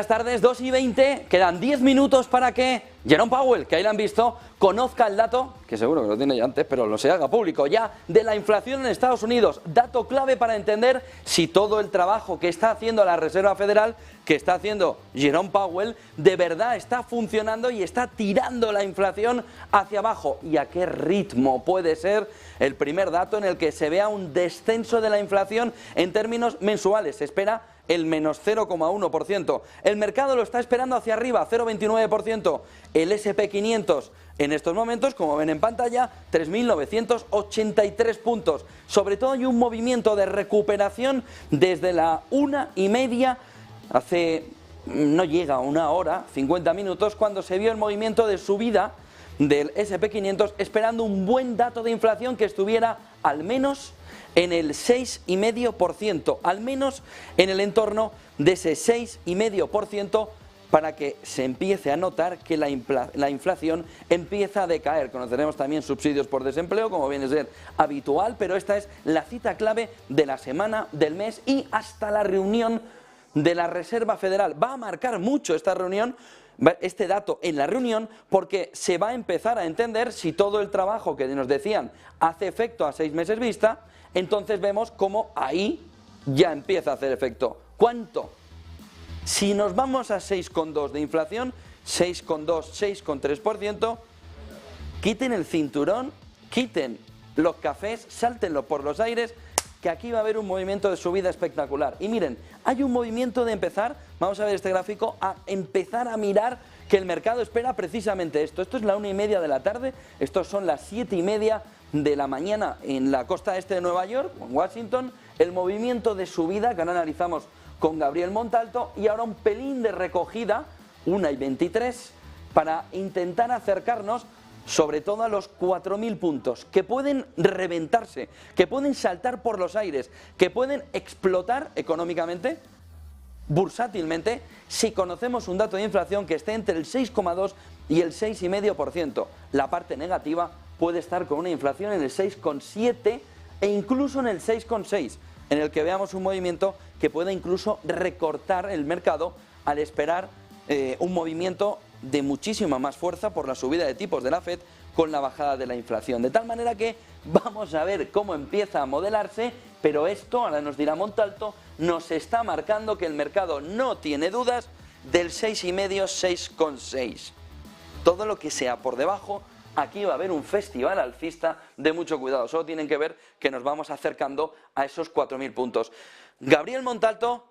buenas tardes, 2:20, quedan 10 minutos para que Jerome Powell, que ahí lo han visto, conozca el dato, que seguro que lo tiene ya antes, pero lo se haga público ya, de la inflación en Estados Unidos. Dato clave para entender si todo el trabajo que está haciendo la Reserva Federal, que está haciendo Jerome Powell, de verdad está funcionando y está tirando la inflación hacia abajo. ¿Y a qué ritmo puede ser el primer dato en el que se vea un descenso de la inflación en términos mensuales? Se espera el menos 0,1%. El mercado lo está esperando hacia arriba, 0,29%. El S&P 500 en estos momentos, como ven en pantalla, 3.983 puntos. Sobre todo hay un movimiento de recuperación desde la 1:30, hace no llega a una hora, 50 minutos, cuando se vio el movimiento de subida del S&P 500, esperando un buen dato de inflación que estuviera al menos en el 6,5%, al menos en el entorno de ese 6,5%, para que se empiece a notar que la inflación empieza a decaer. Conoceremos también subsidios por desempleo, como viene a ser habitual, pero esta es la cita clave de la semana, del mes y hasta la reunión de la Reserva Federal. Va a marcar mucho esta reunión, este dato en la reunión, porque se va a empezar a entender si todo el trabajo que nos decían hace efecto a 6 meses vista. Entonces vemos cómo ahí ya empieza a hacer efecto. ¿Cuánto? Si nos vamos a 6,2 de inflación, 6,2, 6,3%, quiten el cinturón, quiten los cafés, sáltenlo por los aires, que aquí va a haber un movimiento de subida espectacular. Y miren, hay un movimiento de empezar, vamos a ver este gráfico, a empezar a mirar que el mercado espera precisamente esto. Esto es la 1:30 de la tarde, estos son las 7:30 de la mañana en la costa este de Nueva York, en Washington, el movimiento de subida que ahora analizamos con Gabriel Montalto, y ahora un pelín de recogida, 1:23, para intentar acercarnos sobre todo a los 4.000 puntos, que pueden reventarse, que pueden saltar por los aires, que pueden explotar económicamente, bursátilmente, si conocemos un dato de inflación que esté entre el 6,2 y el 6,5%. La parte negativa puede estar con una inflación en el 6,7 e incluso en el 6,6, en el que veamos un movimiento que pueda incluso recortar el mercado al esperar un movimiento de muchísima más fuerza por la subida de tipos de la FED con la bajada de la inflación. De tal manera que vamos a ver cómo empieza a modelarse, pero esto, ahora nos dirá Montalto, nos está marcando que el mercado no tiene dudas del 6,5, 6,6. Todo lo que sea por debajo, aquí va a haber un festival alcista de mucho cuidado. Solo tienen que ver que nos vamos acercando a esos 4.000 puntos. Gabriel Montalto,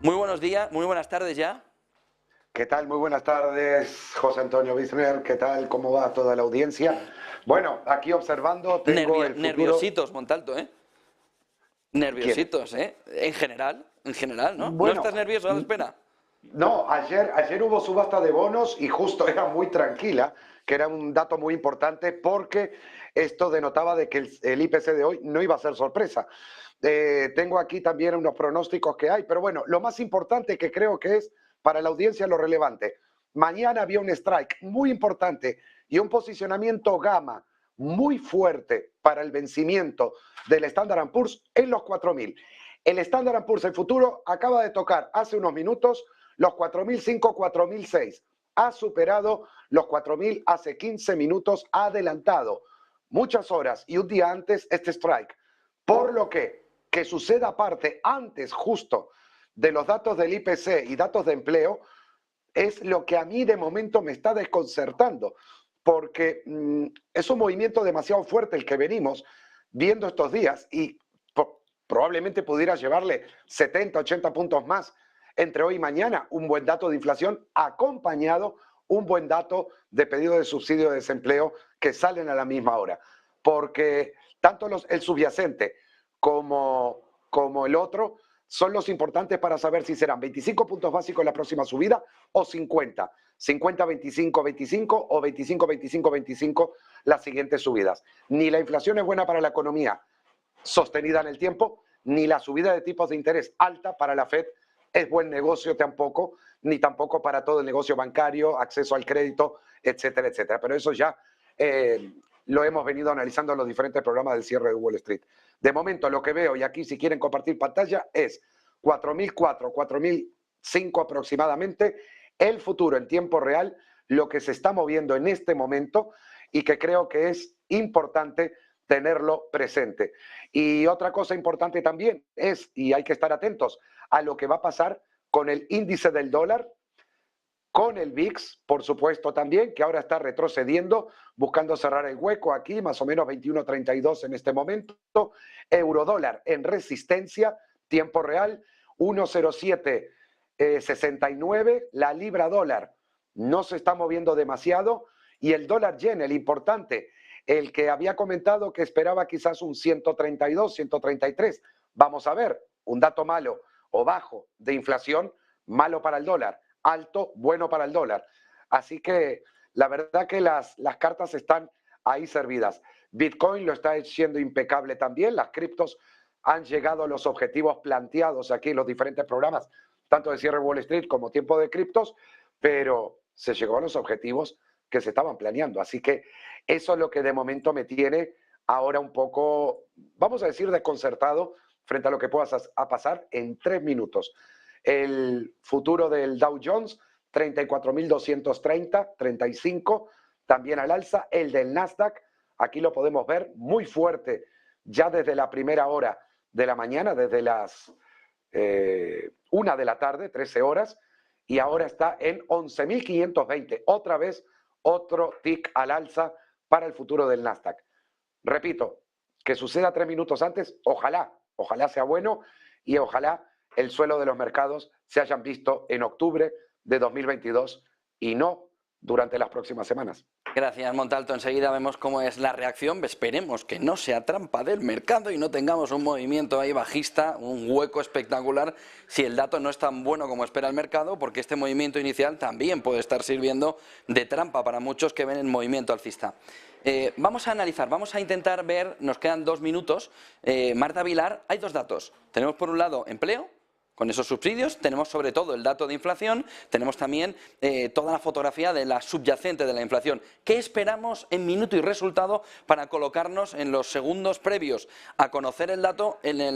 muy buenos días, muy buenas tardes ya. ¿Qué tal? Muy buenas tardes, José Antonio Bismer. ¿Qué tal? ¿Cómo va toda la audiencia? Bueno, aquí observando tengo el futuro... Nerviositos, Montalto, ¿eh? Nerviositos, ¿eh? En general, ¿no? Bueno, ¿No estás nervioso a la espera? No, ayer hubo subasta de bonos y justo era muy tranquila, que era un dato muy importante porque esto denotaba de que el IPC de hoy no iba a ser sorpresa. Tengo aquí también unos pronósticos que hay, pero bueno, lo más importante que creo que es para la audiencia lo relevante. Mañana había un strike muy importante y un posicionamiento gamma muy fuerte para el vencimiento del Standard & Poor's en los 4.000. El Standard & Poor's, el futuro, acaba de tocar hace unos minutos los 4.005, 4.006. Ha superado los 4.000 hace 15 minutos adelantado. Muchas horas y un día antes este strike. Por lo que suceda aparte, antes justo de los datos del IPC y datos de empleo, es lo que a mí de momento me está desconcertando. Porque es un movimiento demasiado fuerte el que venimos viendo estos días y probablemente pudiera llevarle 70, 80 puntos más entre hoy y mañana. Un buen dato de inflación acompañado un buen dato de pedido de subsidio de desempleo que salen a la misma hora. Porque tanto el subyacente como el otro son los importantes para saber si serán 25 puntos básicos en la próxima subida o 50. 50, 25, 25 o 25, 25, 25 las siguientes subidas. Ni la inflación es buena para la economía sostenida en el tiempo, ni la subida de tipos de interés alta para la FED es buen negocio tampoco, ni tampoco para todo el negocio bancario, acceso al crédito, etcétera, etcétera. Pero eso ya lo hemos venido analizando en los diferentes programas del cierre de Wall Street. De momento lo que veo, y aquí si quieren compartir pantalla, es 4.004, 5 aproximadamente, el futuro en tiempo real, lo que se está moviendo en este momento y que creo que es importante tenerlo presente. Y otra cosa importante también es, y hay que estar atentos a lo que va a pasar con el índice del dólar, con el VIX, por supuesto también, que ahora está retrocediendo, buscando cerrar el hueco aquí, más o menos 21.32 en este momento. Eurodólar en resistencia, tiempo real, 1.0769. La libra dólar no se está moviendo demasiado. Y el dólar yen, el importante, el que había comentado que esperaba quizás un 132, 133. Vamos a ver, un dato malo o bajo de inflación, malo para el dólar. Alto, bueno para el dólar. Así que la verdad que las cartas están ahí servidas. Bitcoin lo está haciendo impecable también. Las criptos han llegado a los objetivos planteados aquí en los diferentes programas, tanto de cierre Wall Street como tiempo de criptos, pero se llegó a los objetivos que se estaban planeando. Así que eso es lo que de momento me tiene ahora un poco, vamos a decir, desconcertado frente a lo que pueda pasar en 3 minutos. El futuro del Dow Jones, 34.230, 35, también al alza. El del Nasdaq, aquí lo podemos ver muy fuerte ya desde la primera hora de la mañana, desde las 1 de la tarde, 13 horas, y ahora está en 11.520. Otra vez, otro tick al alza para el futuro del Nasdaq. Repito, que suceda 3 minutos antes, ojalá sea bueno y ojalá el suelo de los mercados se hayan visto en octubre de 2022 y no durante las próximas semanas. Gracias, Montalto. Enseguida vemos cómo es la reacción. Esperemos que no sea trampa del mercado y no tengamos un movimiento ahí bajista, un hueco espectacular, si el dato no es tan bueno como espera el mercado, porque este movimiento inicial también puede estar sirviendo de trampa para muchos que ven el movimiento alcista. Vamos a analizar, vamos a intentar ver, nos quedan 2 minutos. Marta Vilar, hay 2 datos. Tenemos por un lado empleo. Con esos subsidios tenemos sobre todo el dato de inflación, tenemos también toda la fotografía de la subyacente de la inflación. ¿Qué esperamos en minuto y resultado para colocarnos en los segundos previos a conocer el dato en la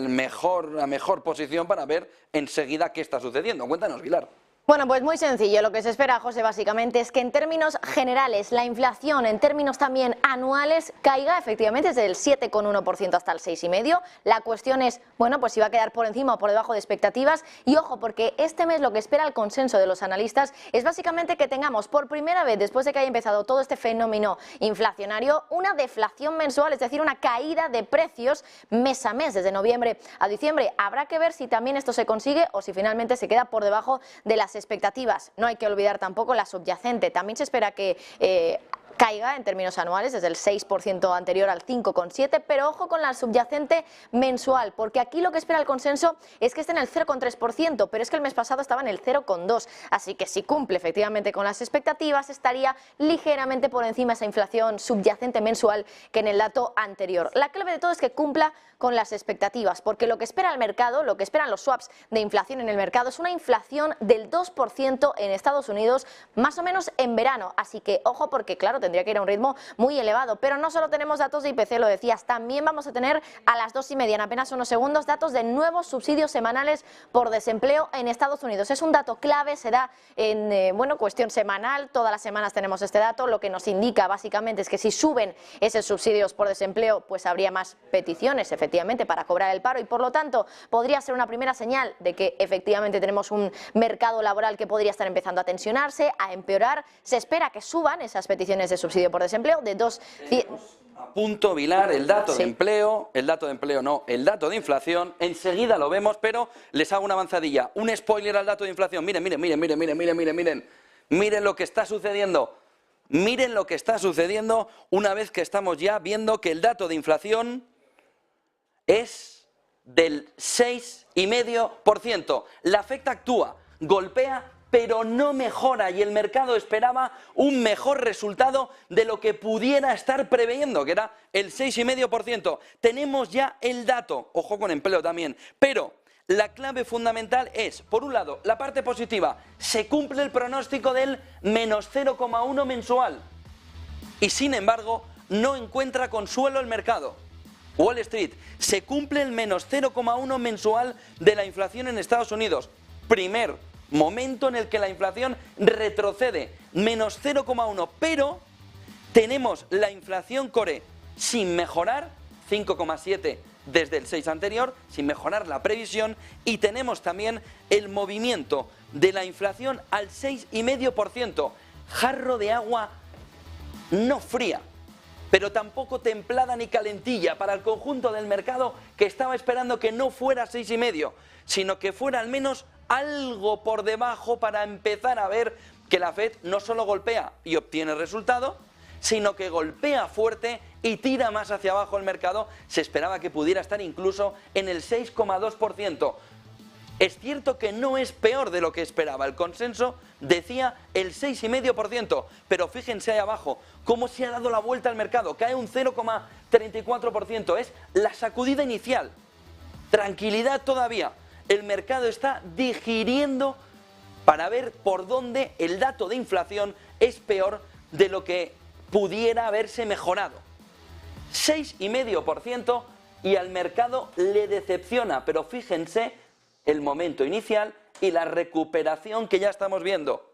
mejor posición para ver enseguida qué está sucediendo? Cuéntanos, Vilar. Bueno, pues muy sencillo. Lo que se espera, José, básicamente es que en términos generales la inflación, en términos también anuales, caiga efectivamente desde el 7,1% hasta el 6,5%. La cuestión es, bueno, pues si va a quedar por encima o por debajo de expectativas. Y ojo, porque este mes lo que espera el consenso de los analistas es básicamente que tengamos por primera vez, después de que haya empezado todo este fenómeno inflacionario, una deflación mensual, es decir, una caída de precios mes a mes, desde noviembre a diciembre. Habrá que ver si también esto se consigue o si finalmente se queda por debajo de las expectativas. No hay que olvidar tampoco la subyacente. También se espera que caiga en términos anuales desde el 6% anterior al 5,7%, pero ojo con la subyacente mensual, porque aquí lo que espera el consenso es que esté en el 0,3%, pero es que el mes pasado estaba en el 0,2%, así que si cumple efectivamente con las expectativas estaría ligeramente por encima esa inflación subyacente mensual que en el dato anterior. La clave de todo es que cumpla con las expectativas, porque lo que espera el mercado, lo que esperan los swaps de inflación en el mercado es una inflación del 2% en Estados Unidos, más o menos en verano, así que ojo porque claro, tendría que ir a un ritmo muy elevado, pero no solo tenemos datos de IPC, lo decías, también vamos a tener a las 2:30, en apenas unos segundos, datos de nuevos subsidios semanales por desempleo en Estados Unidos. Es un dato clave, se da en cuestión semanal, todas las semanas tenemos este dato, lo que nos indica básicamente es que si suben esos subsidios por desempleo, pues habría más peticiones efectivamente para cobrar el paro y por lo tanto podría ser una primera señal de que efectivamente tenemos un mercado laboral que podría estar empezando a tensionarse, a empeorar. Se espera que suban esas peticiones de subsidio por desempleo de 2... A punto, Vilar, el dato de empleo, el dato de inflación, enseguida lo vemos, pero les hago una avanzadilla, un spoiler al dato de inflación. Miren lo que está sucediendo. Miren lo que está sucediendo una vez que estamos ya viendo que el dato de inflación es del 6,5%. La Fed actúa, golpea, pero no mejora y el mercado esperaba un mejor resultado de lo que pudiera estar preveyendo, que era el 6,5%. Tenemos ya el dato, ojo con empleo también, pero la clave fundamental es, por un lado, la parte positiva, se cumple el pronóstico del menos 0,1 mensual y sin embargo no encuentra consuelo el mercado. Wall Street, se cumple el menos 0,1 mensual de la inflación en Estados Unidos. Primer momento en el que la inflación retrocede, menos 0,1, pero tenemos la inflación core sin mejorar, 5,7 desde el 6 anterior, sin mejorar la previsión, y tenemos también el movimiento de la inflación al 6,5%, jarro de agua no fría, pero tampoco templada ni calentilla para el conjunto del mercado, que estaba esperando que no fuera 6,5, sino que fuera al menos algo por debajo para empezar a ver que la Fed no solo golpea y obtiene resultado, sino que golpea fuerte y tira más hacia abajo el mercado. Se esperaba que pudiera estar incluso en el 6,2%. Es cierto que no es peor de lo que esperaba. El consenso decía el 6,5%, pero fíjense ahí abajo cómo se ha dado la vuelta al mercado. Cae un 0,34%. Es la sacudida inicial. Tranquilidad todavía. El mercado está digiriendo para ver por dónde el dato de inflación es peor de lo que pudiera haberse mejorado. 6,5% y al mercado le decepciona, pero fíjense el momento inicial y la recuperación que ya estamos viendo.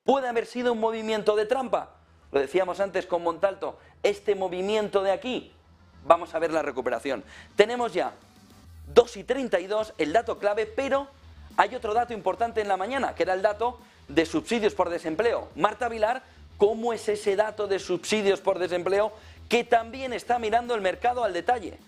¿Puede haber sido un movimiento de trampa? Lo decíamos antes con Montalto, este movimiento de aquí, vamos a ver la recuperación. Tenemos ya 2,32, el dato clave, pero hay otro dato importante en la mañana, que era el dato de subsidios por desempleo. Marta Vilar, ¿cómo es ese dato de subsidios por desempleo que también está mirando el mercado al detalle?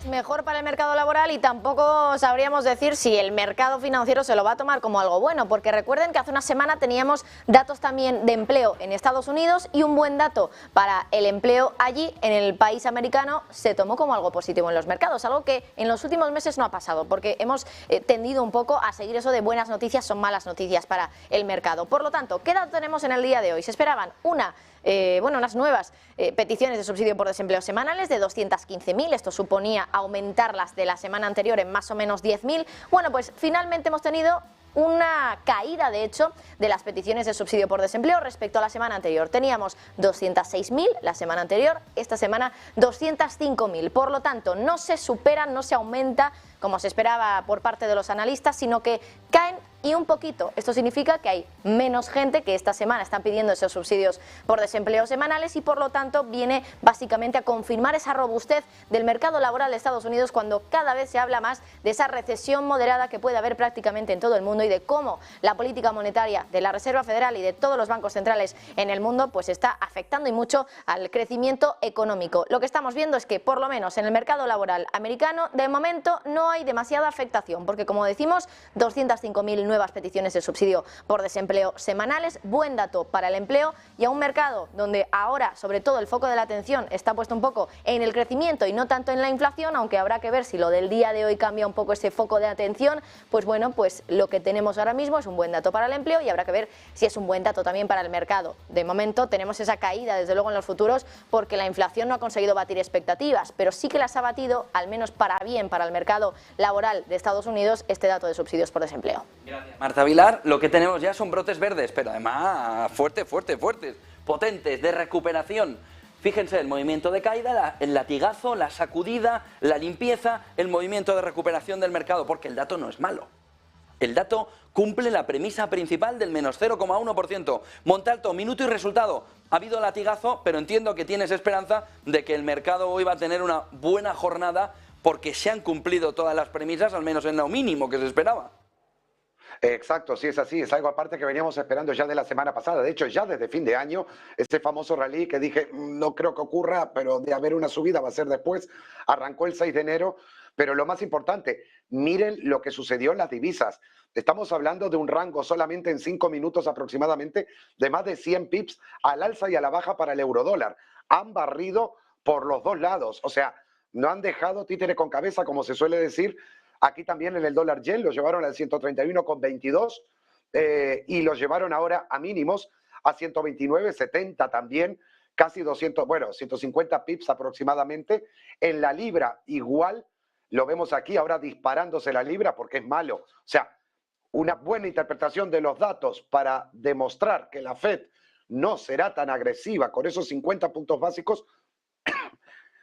Mejor para el mercado laboral y tampoco sabríamos decir si el mercado financiero se lo va a tomar como algo bueno, porque recuerden que hace una semana teníamos datos también de empleo en Estados Unidos y un buen dato para el empleo allí en el país americano se tomó como algo positivo en los mercados, algo que en los últimos meses no ha pasado, porque hemos tendido un poco a seguir eso de buenas noticias son malas noticias para el mercado. Por lo tanto, ¿qué dato tenemos en el día de hoy? Se esperaban unas nuevas peticiones de subsidio por desempleo semanales de 215.000, esto suponía aumentarlas de la semana anterior en más o menos 10.000. Bueno, pues finalmente hemos tenido una caída, de hecho, de las peticiones de subsidio por desempleo respecto a la semana anterior. Teníamos 206.000 la semana anterior, esta semana 205.000. Por lo tanto, no se superan, no se aumenta como se esperaba por parte de los analistas, sino que caen y un poquito. Esto significa que hay menos gente que esta semana están pidiendo esos subsidios por desempleo semanales y por lo tanto viene básicamente a confirmar esa robustez del mercado laboral de Estados Unidos cuando cada vez se habla más de esa recesión moderada que puede haber prácticamente en todo el mundo y de cómo la política monetaria de la Reserva Federal y de todos los bancos centrales en el mundo pues está afectando y mucho al crecimiento económico. Lo que estamos viendo es que por lo menos en el mercado laboral americano de momento no hay demasiada afectación porque como decimos 205.000 nuevas peticiones de subsidio por desempleo semanales, buen dato para el empleo y a un mercado donde ahora sobre todo el foco de la atención está puesto un poco en el crecimiento y no tanto en la inflación, aunque habrá que ver si lo del día de hoy cambia un poco ese foco de atención, pues bueno, pues lo que tenemos ahora mismo es un buen dato para el empleo y habrá que ver si es un buen dato también para el mercado. De momento tenemos esa caída desde luego en los futuros porque la inflación no ha conseguido batir expectativas, pero sí que las ha batido, al menos para bien para el mercado laboral de Estados Unidos, este dato de subsidios por desempleo. Gracias, Marta Vilar. Lo que tenemos ya son brotes verdes, pero además fuertes, potentes, de recuperación. Fíjense, el movimiento de caída, el latigazo, la sacudida, la limpieza, el movimiento de recuperación del mercado, porque el dato no es malo. El dato cumple la premisa principal del menos 0,1%. Montalto, minuto y resultado. Ha habido latigazo, pero entiendo que tienes esperanza de que el mercado hoy va a tener una buena jornada porque se han cumplido todas las premisas, al menos en lo mínimo que se esperaba. Exacto, sí es así, es algo aparte que veníamos esperando ya de la semana pasada, de hecho ya desde fin de año, ese famoso rally que dije no creo que ocurra, pero de haber una subida va a ser después, arrancó el 6 de enero, pero lo más importante, miren lo que sucedió en las divisas, estamos hablando de un rango solamente en 5 minutos aproximadamente de más de 100 pips al alza y a la baja para el eurodólar, han barrido por los dos lados, o sea, no han dejado títere con cabeza como se suele decir. Aquí también en el dólar yen lo llevaron al 131,22 y lo llevaron ahora a mínimos a 129,70 también, casi 200, bueno, 150 pips aproximadamente. En la libra igual, lo vemos aquí ahora disparándose la libra porque es malo. O sea, una buena interpretación de los datos para demostrar que la Fed no será tan agresiva con esos 50 puntos básicos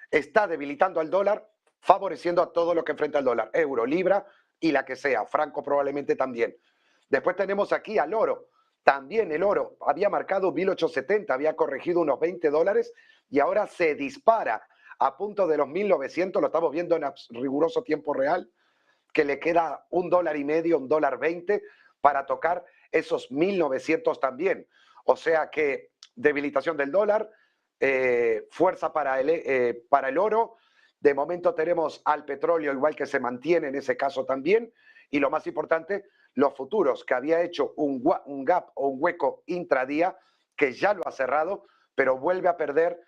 está debilitando al dólar, favoreciendo a todo lo que enfrenta el dólar, euro, libra y la que sea, franco probablemente también. Después tenemos aquí al oro. También el oro había marcado 1870, había corregido unos $20 y ahora se dispara a punto de los 1900, lo estamos viendo en riguroso tiempo real, que le queda $1.50, $1.20 para tocar esos 1900 también. O sea que debilitación del dólar, fuerza para el oro. De momento tenemos al petróleo igual que se mantiene en ese caso también. Y lo más importante, los futuros, que había hecho un gap o un hueco intradía, que ya lo ha cerrado, pero vuelve a perder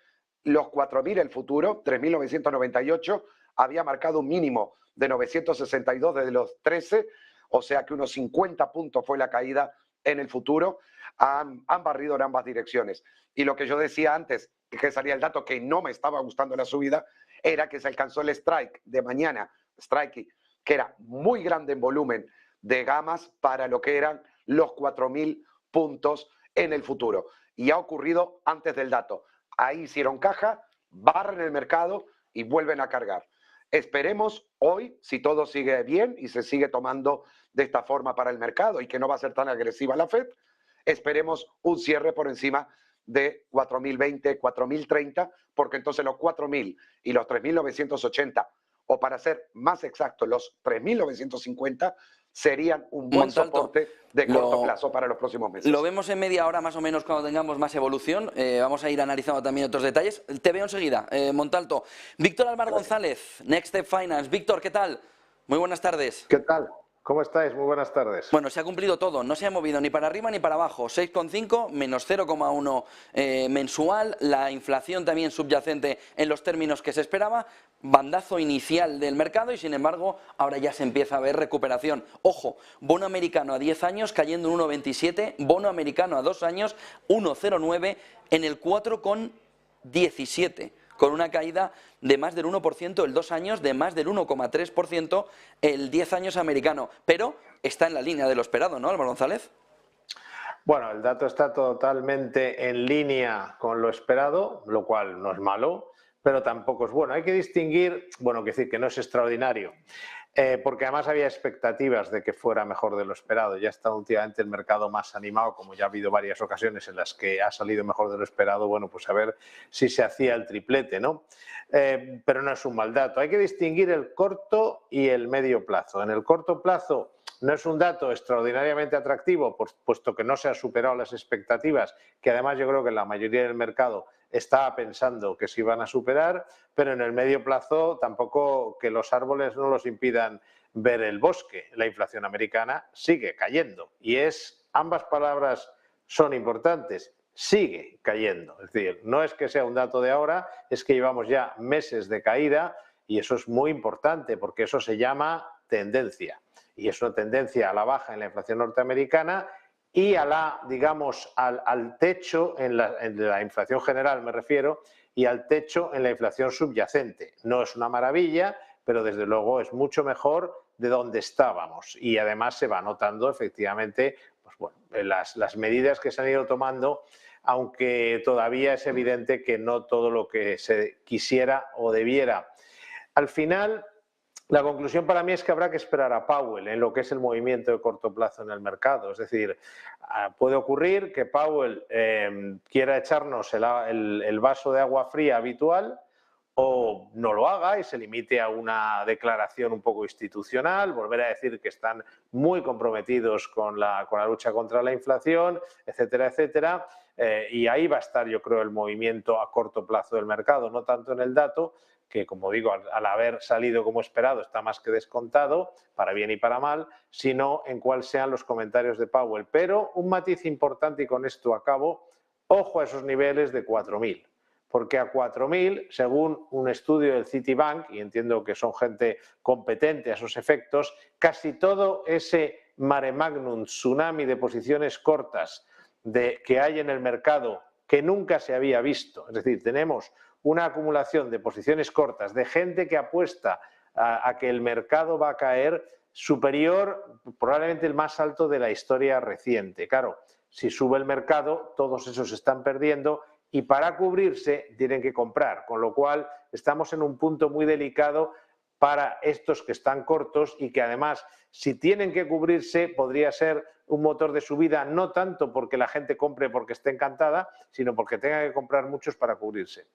los 4.000 el futuro, 3.998, había marcado un mínimo de 962 desde los 13, o sea que unos 50 puntos fue la caída en el futuro. Han barrido en ambas direcciones. Y lo que yo decía antes, que salía el dato que no me estaba gustando la subida, era que se alcanzó el strike de mañana, strike, que era muy grande en volumen de gamas para lo que eran los 4.000 puntos en el futuro. Y ha ocurrido antes del dato. Ahí hicieron caja, barren el mercado y vuelven a cargar. Esperemos hoy, si todo sigue bien y se sigue tomando de esta forma para el mercado y que no va a ser tan agresiva la FED, esperemos un cierre por encima de 4.020, 4.030, porque entonces los 4.000 y los 3.980, o para ser más exacto, los 3.950, serían un buen soporte de corto plazo para los próximos meses. Lo vemos en media hora más o menos cuando tengamos más evolución. Vamos a ir analizando también otros detalles. Te veo enseguida, Montalto. Víctor Álvaro González, Next Step Finance. Víctor, ¿qué tal? Muy buenas tardes. ¿Qué tal? ¿Cómo estáis? Muy buenas tardes. Bueno, se ha cumplido todo, no se ha movido ni para arriba ni para abajo, 6,5 menos 0,1 mensual, la inflación también subyacente en los términos que se esperaba, bandazo inicial del mercado y sin embargo ahora ya se empieza a ver recuperación. Ojo, bono americano a 10 años cayendo en 1,27, bono americano a 2 años 1,09 en el 4,17. Con una caída de más del 1% el 2 años, de más del 1,3% el 10 años americano. Pero está en la línea de lo esperado, ¿no, Álvaro González? Bueno, el dato está totalmente en línea con lo esperado, lo cual no es malo, pero tampoco es bueno. Hay que distinguir, bueno, que decir que no es extraordinario, porque además había expectativas de que fuera mejor de lo esperado. Ya está últimamente el mercado más animado, como ya ha habido varias ocasiones en las que ha salido mejor de lo esperado, bueno, pues a ver si se hacía el triplete, ¿no? Pero no es un mal dato. Hay que distinguir el corto y el medio plazo. En el corto plazo no es un dato extraordinariamente atractivo, puesto que no se han superado las expectativas, que además yo creo que la mayoría del mercado estaba pensando que se iban a superar, pero en el medio plazo tampoco que los árboles no los impidan ver el bosque. La inflación americana sigue cayendo y ambas palabras son importantes, sigue cayendo. Es decir, no es que sea un dato de ahora, es que llevamos ya meses de caída y eso es muy importante porque eso se llama tendencia. Y es una tendencia a la baja en la inflación norteamericana y a al techo en la inflación general, me refiero, y al techo en la inflación subyacente. No es una maravilla, pero desde luego es mucho mejor de donde estábamos. Y además se va notando efectivamente pues bueno, las medidas que se han ido tomando, aunque todavía es evidente que no todo lo que se quisiera o debiera. Al final, la conclusión para mí es que habrá que esperar a Powell en lo que es el movimiento de corto plazo en el mercado. Es decir, puede ocurrir que Powell quiera echarnos el vaso de agua fría habitual o no lo haga y se limite a una declaración un poco institucional, volver a decir que están muy comprometidos con la lucha contra la inflación, etcétera, etcétera. Y ahí va a estar, yo creo, el movimiento a corto plazo del mercado, no tanto en el dato, que como digo, al haber salido como esperado está más que descontado, para bien y para mal, sino en cuáles sean los comentarios de Powell. Pero un matiz importante, y con esto acabo, ojo a esos niveles de 4.000, porque a 4.000, según un estudio del Citibank, y entiendo que son gente competente a esos efectos, casi todo ese mare magnum, tsunami de posiciones cortas que hay en el mercado que nunca se había visto, es decir, tenemos una acumulación de posiciones cortas, de gente que apuesta a que el mercado va a caer superior, probablemente el más alto de la historia reciente. Claro, si sube el mercado, todos esos están perdiendo y para cubrirse tienen que comprar, con lo cual estamos en un punto muy delicado para estos que están cortos y que además, si tienen que cubrirse, podría ser un motor de subida, no tanto porque la gente compre porque esté encantada, sino porque tenga que comprar muchos para cubrirse.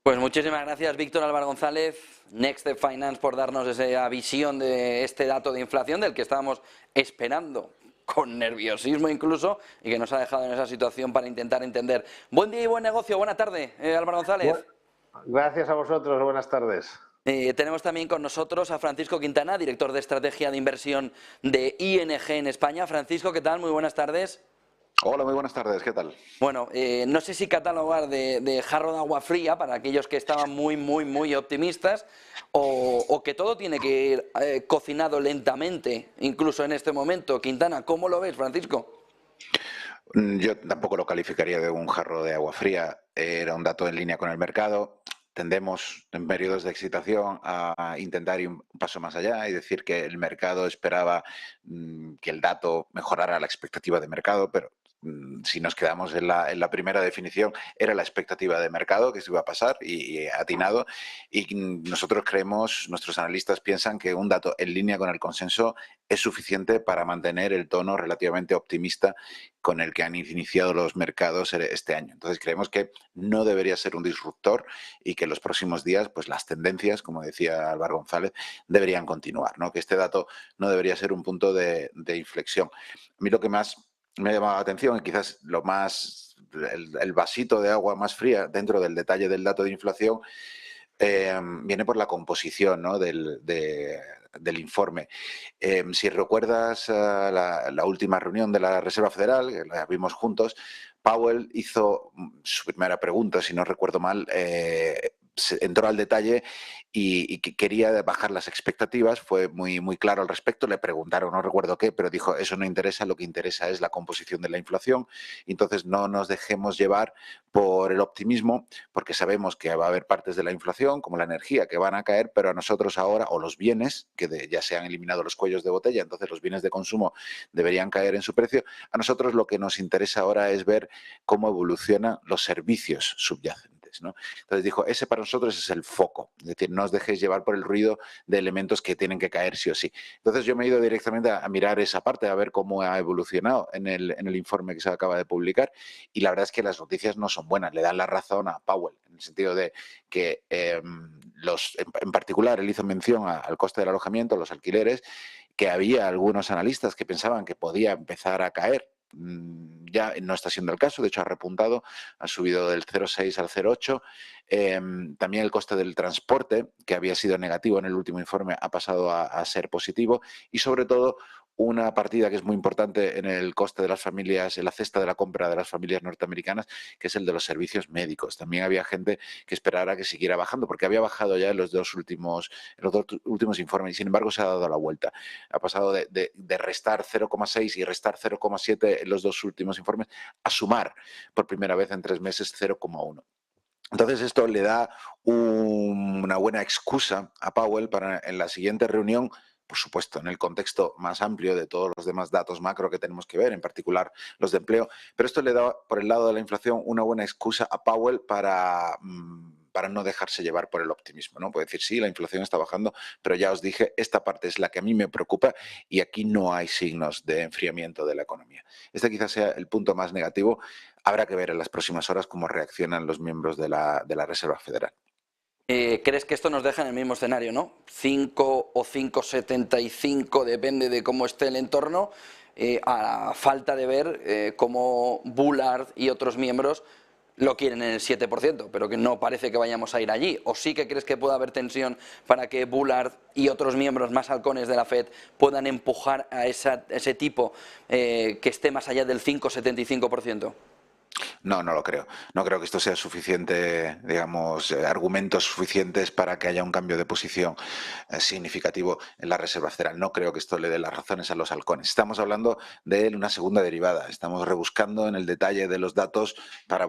Pues muchísimas gracias, Víctor Álvaro González, Next Step Finance, por darnos esa visión de este dato de inflación del que estábamos esperando con nerviosismo incluso, y que nos ha dejado en esa situación para intentar entender. Buen día y buen negocio. Buena tarde, Álvaro González. Gracias a vosotros. Buenas tardes. Tenemos también con nosotros a Francisco Quintana, director de estrategia de inversión de ING en España. Francisco, ¿qué tal? Muy buenas tardes. Hola, muy buenas tardes, ¿qué tal? Bueno, no sé si catalogar de jarro de agua fría para aquellos que estaban muy optimistas, o que todo tiene que ir cocinado lentamente, incluso en este momento. Quintana, ¿cómo lo ves, Francisco? Yo tampoco lo calificaría de un jarro de agua fría, era un dato en línea con el mercado. Tendemos en periodos de excitación a intentar ir un paso más allá y decir que el mercado esperaba que el dato mejorara la expectativa de mercado, pero si nos quedamos en la primera definición, era la expectativa de mercado que se iba a pasar y atinado. Y nosotros creemos, nuestros analistas piensan que un dato en línea con el consenso es suficiente para mantener el tono relativamente optimista con el que han iniciado los mercados este año. Entonces creemos que no debería ser un disruptor y que en los próximos días pues las tendencias, como decía Álvaro González, deberían continuar, ¿no? Que este dato no debería ser un punto de inflexión. A mí lo que más me ha llamado la atención y quizás lo más, el vasito de agua más fría dentro del detalle del dato de inflación viene por la composición, ¿no? del informe. Si recuerdas la última reunión de la Reserva Federal, que la vimos juntos, Powell hizo su primera pregunta, si no recuerdo mal, entró al detalle y quería bajar las expectativas, fue muy claro al respecto, le preguntaron, no recuerdo qué, pero dijo, eso no interesa, lo que interesa es la composición de la inflación, entonces no nos dejemos llevar por el optimismo, porque sabemos que va a haber partes de la inflación, como la energía, que van a caer, pero a nosotros ahora, o los bienes, que ya se han eliminado los cuellos de botella, entonces los bienes de consumo deberían caer en su precio, a nosotros lo que nos interesa ahora es ver cómo evolucionan los servicios subyacentes, ¿no? Entonces dijo, ese para nosotros es el foco, es decir, no os dejéis llevar por el ruido de elementos que tienen que caer sí o sí. Entonces yo me he ido directamente a mirar esa parte, a ver cómo ha evolucionado en el informe que se acaba de publicar, y la verdad es que las noticias no son buenas, le dan la razón a Powell, en el sentido de que en particular él hizo mención al coste del alojamiento, los alquileres, que había algunos analistas que pensaban que podía empezar a caer. Ya no está siendo el caso, de hecho ha repuntado, ha subido del 0,6 al 0,8. También el coste del transporte, que había sido negativo en el último informe, ha pasado a ser positivo, y sobre todo una partida que es muy importante en el coste de las familias, en la cesta de la compra de las familias norteamericanas, que es el de los servicios médicos. También había gente que esperara que siguiera bajando, porque había bajado ya en los dos últimos informes, y sin embargo se ha dado la vuelta. Ha pasado de restar 0,6 y restar 0,7 en los dos últimos informes a sumar por primera vez en 3 meses 0,1. Entonces esto le da una buena excusa a Powell para en la siguiente reunión, por supuesto, en el contexto más amplio de todos los demás datos macro que tenemos que ver, en particular los de empleo, pero esto le da, por el lado de la inflación, una buena excusa a Powell para no dejarse llevar por el optimismo, ¿no? Puede decir, sí, la inflación está bajando, pero ya os dije, esta parte es la que a mí me preocupa y aquí no hay signos de enfriamiento de la economía. Este quizás sea el punto más negativo. Habrá que ver en las próximas horas cómo reaccionan los miembros de la Reserva Federal. ¿Crees que esto nos deja en el mismo escenario, no? 5 o 5,75, depende de cómo esté el entorno, a falta de ver cómo Bullard y otros miembros lo quieren en el 7%, pero que no parece que vayamos a ir allí. ¿O sí que crees que puede haber tensión para que Bullard y otros miembros más halcones de la FED puedan empujar a ese tipo que esté más allá del 5,75%? No, no lo creo. No creo que esto sea suficiente, digamos, argumentos suficientes para que haya un cambio de posición significativo en la Reserva Federal. No creo que esto le dé las razones a los halcones. Estamos hablando de una segunda derivada. Estamos rebuscando en el detalle de los datos para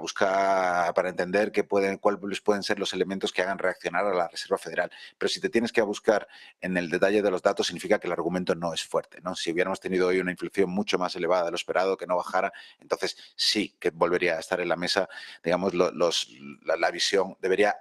entender cuáles pueden ser los elementos que hagan reaccionar a la Reserva Federal. Pero si te tienes que buscar en el detalle de los datos, significa que el argumento no es fuerte, ¿no? Si hubiéramos tenido hoy una inflación mucho más elevada de lo esperado, que no bajara, entonces sí que volvería a estar en la mesa, digamos, la visión,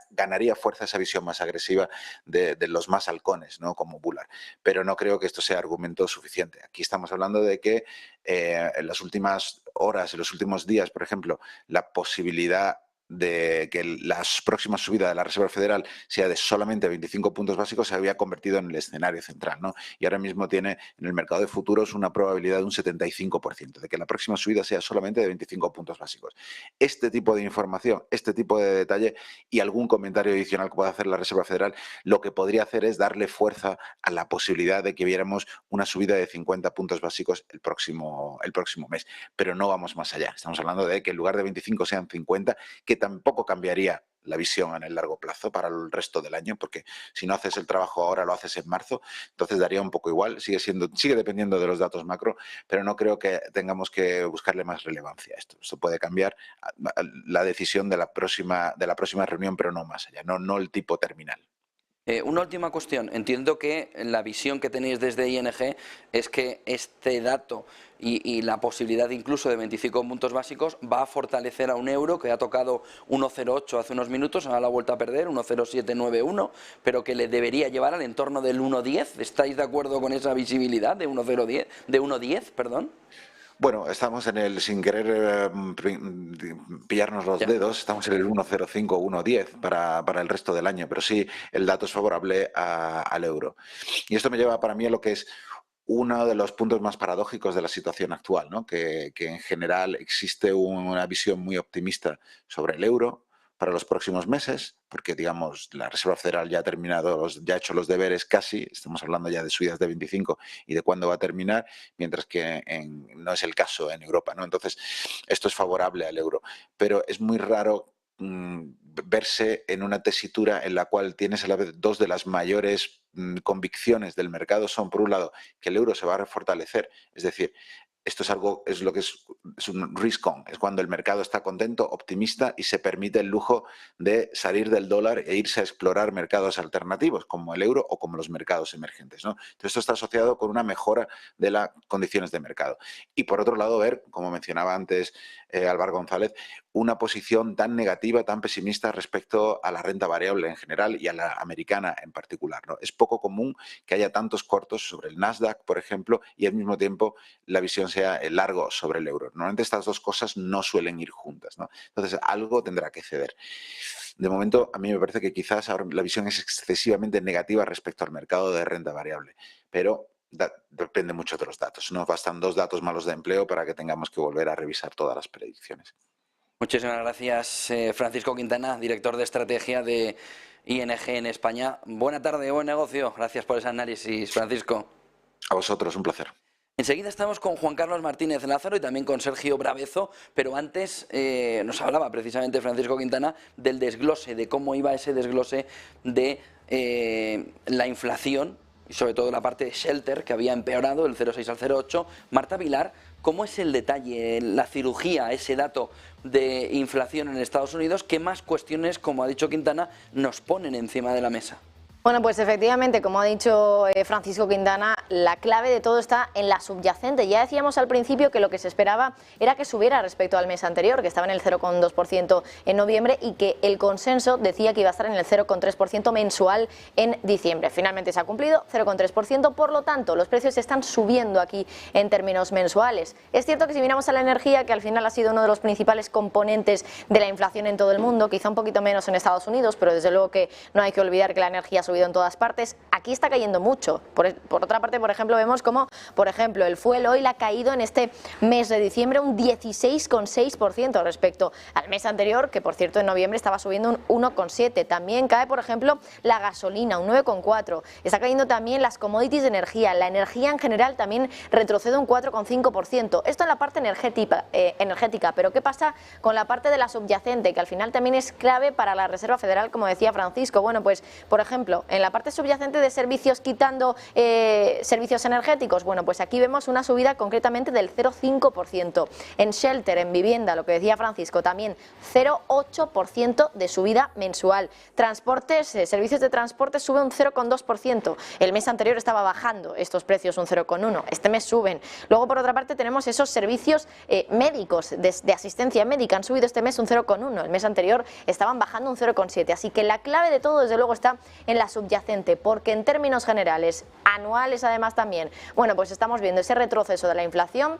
ganaría fuerza esa visión más agresiva de los más halcones, ¿no? Como Bullard. Pero no creo que esto sea argumento suficiente. Aquí estamos hablando de que en las últimas horas, en los últimos días, por ejemplo, la posibilidad de que la próxima subida de la Reserva Federal sea de solamente 25 puntos básicos se había convertido en el escenario central, ¿no? Y ahora mismo tiene en el mercado de futuros una probabilidad de un 75% de que la próxima subida sea solamente de 25 puntos básicos. Este tipo de información, este tipo de detalle y algún comentario adicional que pueda hacer la Reserva Federal, lo que podría hacer es darle fuerza a la posibilidad de que viéramos una subida de 50 puntos básicos el próximo mes. Pero no vamos más allá. Estamos hablando de que en lugar de 25 sean 50, que tampoco cambiaría la visión en el largo plazo para el resto del año, porque si no haces el trabajo ahora, lo haces en marzo, entonces daría un poco igual, sigue dependiendo de los datos macro, pero no creo que tengamos que buscarle más relevancia a esto. Esto puede cambiar la decisión de la próxima reunión, pero no más allá, no el tipo terminal. Una última cuestión. Entiendo que la visión que tenéis desde ING es que este dato y la posibilidad incluso de 25 puntos básicos va a fortalecer a un euro que ha tocado 1,08 hace unos minutos, ahora la vuelta a perder, 1,0791, pero que le debería llevar al entorno del 1,10. ¿Estáis de acuerdo con esa visibilidad de 1,10, perdón? Bueno, estamos en el, sin querer pillarnos los dedos, estamos en el 1,05, 1,10 para el resto del año, pero sí, el dato es favorable al euro. Y esto me lleva para mí a lo que es uno de los puntos más paradójicos de la situación actual, ¿no? Que en general existe una visión muy optimista sobre el euro para los próximos meses, porque digamos la Reserva Federal ya ha terminado, ya ha hecho los deberes casi, estamos hablando ya de subidas de 25 y de cuándo va a terminar, mientras que no es el caso en Europa, ¿no? Entonces, esto es favorable al euro, pero es muy raro verse en una tesitura en la cual tienes a la vez dos de las mayores convicciones del mercado son, por un lado, que el euro se va a fortalecer, es decir, esto es lo que es un risk on, es cuando el mercado está contento, optimista y se permite el lujo de salir del dólar e irse a explorar mercados alternativos como el euro o como los mercados emergentes, ¿no? Entonces esto está asociado con una mejora de las condiciones de mercado. Y por otro lado ver, como mencionaba antes Álvaro González, una posición tan negativa, tan pesimista respecto a la renta variable en general y a la americana en particular, ¿no? Es poco común que haya tantos cortos sobre el Nasdaq, por ejemplo, y al mismo tiempo la visión sea el largo sobre el euro. Normalmente estas dos cosas no suelen ir juntas, ¿no? Entonces algo tendrá que ceder. De momento, a mí me parece que quizás ahora la visión es excesivamente negativa respecto al mercado de renta variable, pero depende mucho de los datos. Nos bastan 2 datos malos de empleo para que tengamos que volver a revisar todas las predicciones. Muchísimas gracias, Francisco Quintana, director de estrategia de ING en España. Buena tarde, buen negocio. Gracias por ese análisis, Francisco. A vosotros, un placer. Enseguida estamos con Juan Carlos Martínez Lázaro y también con Sergio Bravezo, pero antes nos hablaba precisamente Francisco Quintana del desglose, de cómo iba ese desglose de la inflación y sobre todo la parte de shelter que había empeorado del 0,6 al 0,8. Marta Vilar, ¿cómo es el detalle, la cirugía, ese dato de inflación en Estados Unidos? ¿Qué más cuestiones, como ha dicho Quintana, nos ponen encima de la mesa? Bueno, pues efectivamente, como ha dicho Francisco Quintana, la clave de todo está en la subyacente. Ya decíamos al principio que lo que se esperaba era que subiera respecto al mes anterior, que estaba en el 0,2% en noviembre, y que el consenso decía que iba a estar en el 0,3% mensual en diciembre. Finalmente se ha cumplido, 0,3%, por lo tanto los precios están subiendo aquí en términos mensuales. Es cierto que si miramos a la energía, que al final ha sido uno de los principales componentes de la inflación en todo el mundo, quizá un poquito menos en Estados Unidos, pero desde luego que no hay que olvidar que la energía ha subido en todas partes, aquí está cayendo mucho. Por otra parte, por ejemplo, vemos como, por ejemplo, el fuel oil ha caído en este mes de diciembre un 16,6% respecto al mes anterior, que por cierto en noviembre estaba subiendo un 1,7%. También cae, por ejemplo, la gasolina, un 9,4%. Está cayendo también las commodities de energía. La energía en general también retrocede un 4,5%. Esto en la parte energética, pero ¿qué pasa con la parte de la subyacente, que al final también es clave para la Reserva Federal, como decía Francisco? Bueno, pues, por ejemplo, ejemplo, en la parte subyacente de servicios, quitando servicios energéticos, bueno, pues aquí vemos una subida concretamente del 0,5%. En shelter, en vivienda, lo que decía Francisco, también 0,8% de subida mensual. Transportes, servicios de transporte sube un 0,2%. El mes anterior estaba bajando estos precios un 0,1%. Este mes suben. Luego, por otra parte, tenemos esos servicios médicos de asistencia médica. Han subido este mes un 0,1%. El mes anterior estaban bajando un 0,7%. Así que la clave de todo, desde luego, está en la subyacente, porque en términos generales, anuales además también, bueno, pues estamos viendo ese retroceso de la inflación.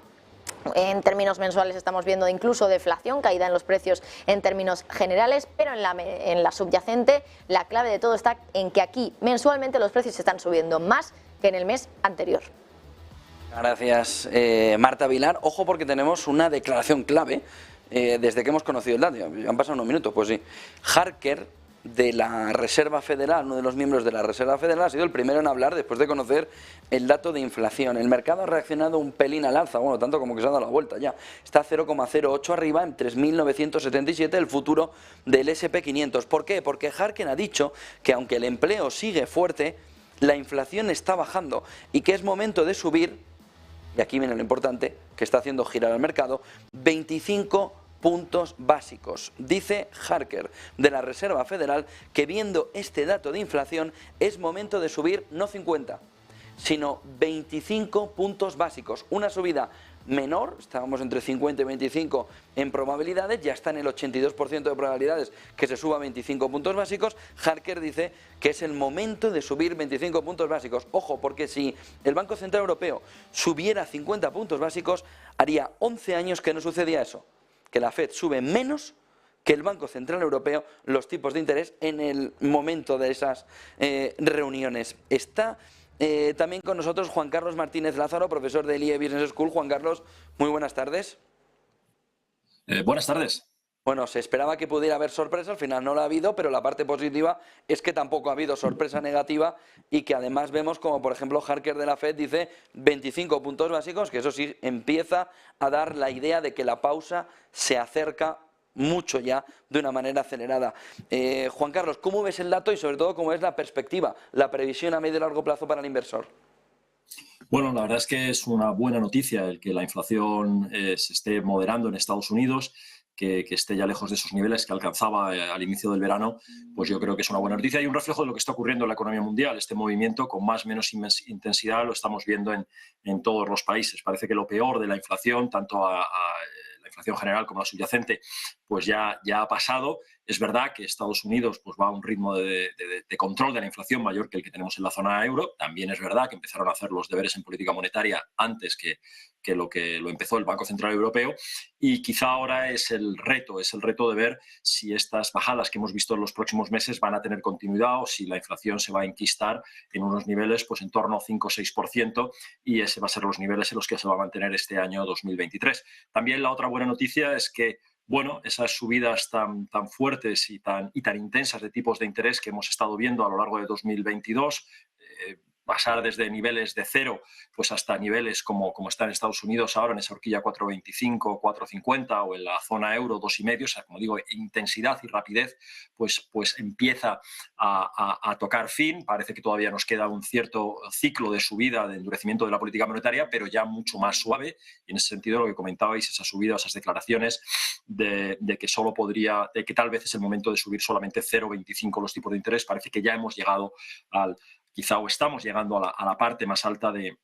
En términos mensuales estamos viendo incluso deflación, caída en los precios en términos generales, pero en la subyacente la clave de todo está en que aquí mensualmente los precios están subiendo más que en el mes anterior. Gracias, Marta Vilar. Ojo, porque tenemos una declaración clave desde que hemos conocido el dato. Han pasado unos minutos, pues sí. Harker, de la Reserva Federal, uno de los miembros de la Reserva Federal, ha sido el primero en hablar después de conocer el dato de inflación. El mercado ha reaccionado un pelín al alza, bueno, tanto como que se ha dado la vuelta ya. Está 0,08 arriba en 3.977 el futuro del S&P 500. ¿Por qué? Porque Harker ha dicho que aunque el empleo sigue fuerte, la inflación está bajando y que es momento de subir, y aquí viene lo importante, que está haciendo girar al mercado, 25 puntos básicos. Dice Harker, de la Reserva Federal, que viendo este dato de inflación es momento de subir no 50, sino 25 puntos básicos. Una subida menor, estábamos entre 50 y 25 en probabilidades, ya está en el 82% de probabilidades que se suba 25 puntos básicos. Harker dice que es el momento de subir 25 puntos básicos. Ojo, porque si el Banco Central Europeo subiera 50 puntos básicos, haría 11 años que no sucedía eso, que la FED sube menos que el Banco Central Europeo los tipos de interés en el momento de esas reuniones. Está también con nosotros Juan Carlos Martínez Lázaro, profesor del IE Business School. Juan Carlos, muy buenas tardes. Buenas tardes. Bueno, se esperaba que pudiera haber sorpresa, al final no la ha habido, pero la parte positiva es que tampoco ha habido sorpresa negativa y que además vemos como, por ejemplo, Harker de la FED dice 25 puntos básicos, que eso sí empieza a dar la idea de que la pausa se acerca mucho ya de una manera acelerada. Juan Carlos, ¿cómo ves el dato y sobre todo cómo es la perspectiva, la previsión a medio y largo plazo para el inversor? Bueno, la verdad es que es una buena noticia el que la inflación se esté moderando en Estados Unidos, que esté ya lejos de esos niveles que alcanzaba al inicio del verano, pues yo creo que es una buena noticia y un reflejo de lo que está ocurriendo en la economía mundial. Este movimiento con más o menos intensidad lo estamos viendo en todos los países. Parece que lo peor de la inflación, tanto a la inflación general como la subyacente, pues ya ha pasado. Es verdad que Estados Unidos pues va a un ritmo de control de la inflación mayor que el que tenemos en la zona euro. También es verdad que empezaron a hacer los deberes en política monetaria antes que lo empezó el Banco Central Europeo, y quizá ahora es el reto de ver si estas bajadas que hemos visto en los próximos meses van a tener continuidad o si la inflación se va a enquistar en unos niveles pues en torno a 5 o 6%, y ese va a ser los niveles en los que se va a mantener este año 2023. También la otra buena noticia es que bueno, esas subidas tan fuertes y tan intensas de tipos de interés que hemos estado viendo a lo largo de 2022, pasar desde niveles de 0 pues hasta niveles como está en Estados Unidos ahora, en esa horquilla 4,25, 4,50, o en la zona euro 2,5, o sea, como digo, intensidad y rapidez, pues empieza a tocar fin. Parece que todavía nos queda un cierto ciclo de subida, de endurecimiento de la política monetaria, pero ya mucho más suave, y en ese sentido lo que comentabais, esa subida, esas declaraciones de que tal vez es el momento de subir solamente 0,25 los tipos de interés. Parece que ya hemos llegado quizá o estamos llegando a la parte más alta del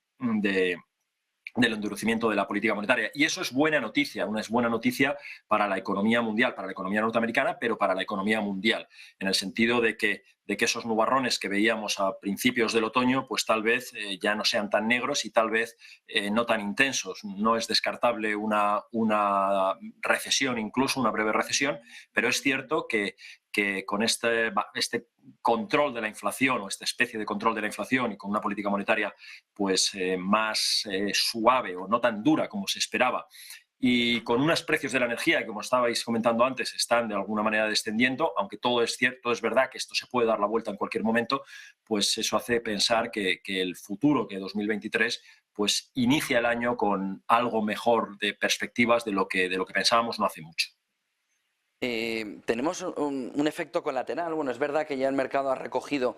endurecimiento de la política monetaria. Y eso es buena noticia, es buena noticia para la economía mundial, para la economía norteamericana, pero para la economía mundial, en el sentido de que esos nubarrones que veíamos a principios del otoño, pues tal vez ya no sean tan negros y tal vez no tan intensos. No es descartable una recesión, incluso una breve recesión, pero es cierto que con este control de la inflación, o esta especie de control de la inflación, y con una política monetaria pues más suave o no tan dura como se esperaba, y con unos precios de la energía que, como estabais comentando antes, están de alguna manera descendiendo, aunque todo es cierto, es verdad que esto se puede dar la vuelta en cualquier momento, pues eso hace pensar que el futuro, que 2023, pues inicia el año con algo mejor de perspectivas de lo que pensábamos no hace mucho. Tenemos un efecto colateral. Bueno, es verdad que ya el mercado ha recogido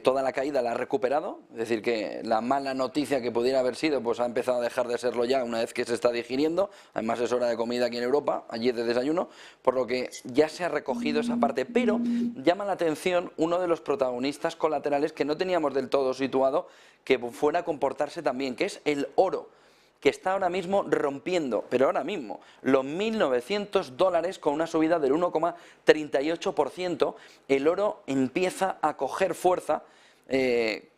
toda la caída, la ha recuperado, es decir, que la mala noticia que pudiera haber sido, pues ha empezado a dejar de serlo ya una vez que se está digiriendo. Además es hora de comida aquí en Europa, allí es de desayuno, por lo que ya se ha recogido esa parte. Pero llama la atención uno de los protagonistas colaterales que no teníamos del todo situado, que fuera a comportarse también, que es el oro, que está ahora mismo rompiendo, pero ahora mismo, los $1.900 con una subida del 1,38%. El oro empieza a coger fuerza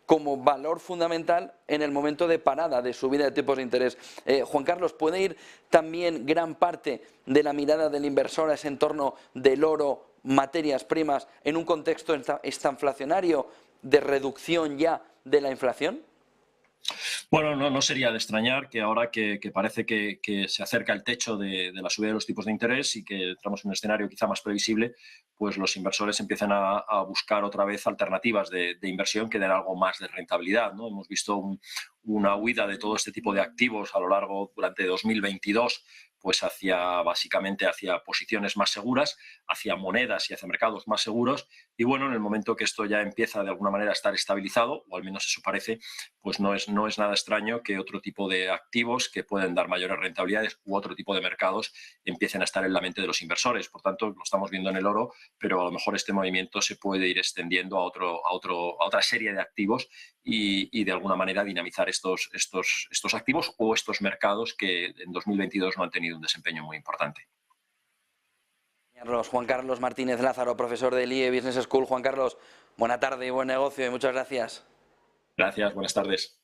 como valor fundamental en el momento de parada de subida de tipos de interés. Juan Carlos, ¿puede ir también gran parte de la mirada del inversor a ese entorno del oro, materias primas, en un contexto estanflacionario de reducción ya de la inflación? Bueno, no sería de extrañar que ahora que parece que se acerca el techo de la subida de los tipos de interés y que entramos en un escenario quizá más previsible, pues los inversores empiezan a buscar otra vez alternativas de inversión que den algo más de rentabilidad, ¿no? Hemos visto una huida de todo este tipo de activos a lo largo durante 2022, pues básicamente hacia posiciones más seguras, hacia monedas y hacia mercados más seguros. Y bueno, en el momento que esto ya empieza de alguna manera a estar estabilizado, o al menos eso parece, pues no es nada extraño que otro tipo de activos que pueden dar mayores rentabilidades u otro tipo de mercados empiecen a estar en la mente de los inversores. Por tanto, lo estamos viendo en el oro, pero a lo mejor este movimiento se puede ir extendiendo a otra serie de activos y de alguna manera dinamizar estos activos o estos mercados que en 2022 no han tenido un desempeño muy importante. Juan Carlos Martínez Lázaro, profesor del IE Business School. Juan Carlos, buena tarde y buen negocio y muchas gracias. Gracias, buenas tardes.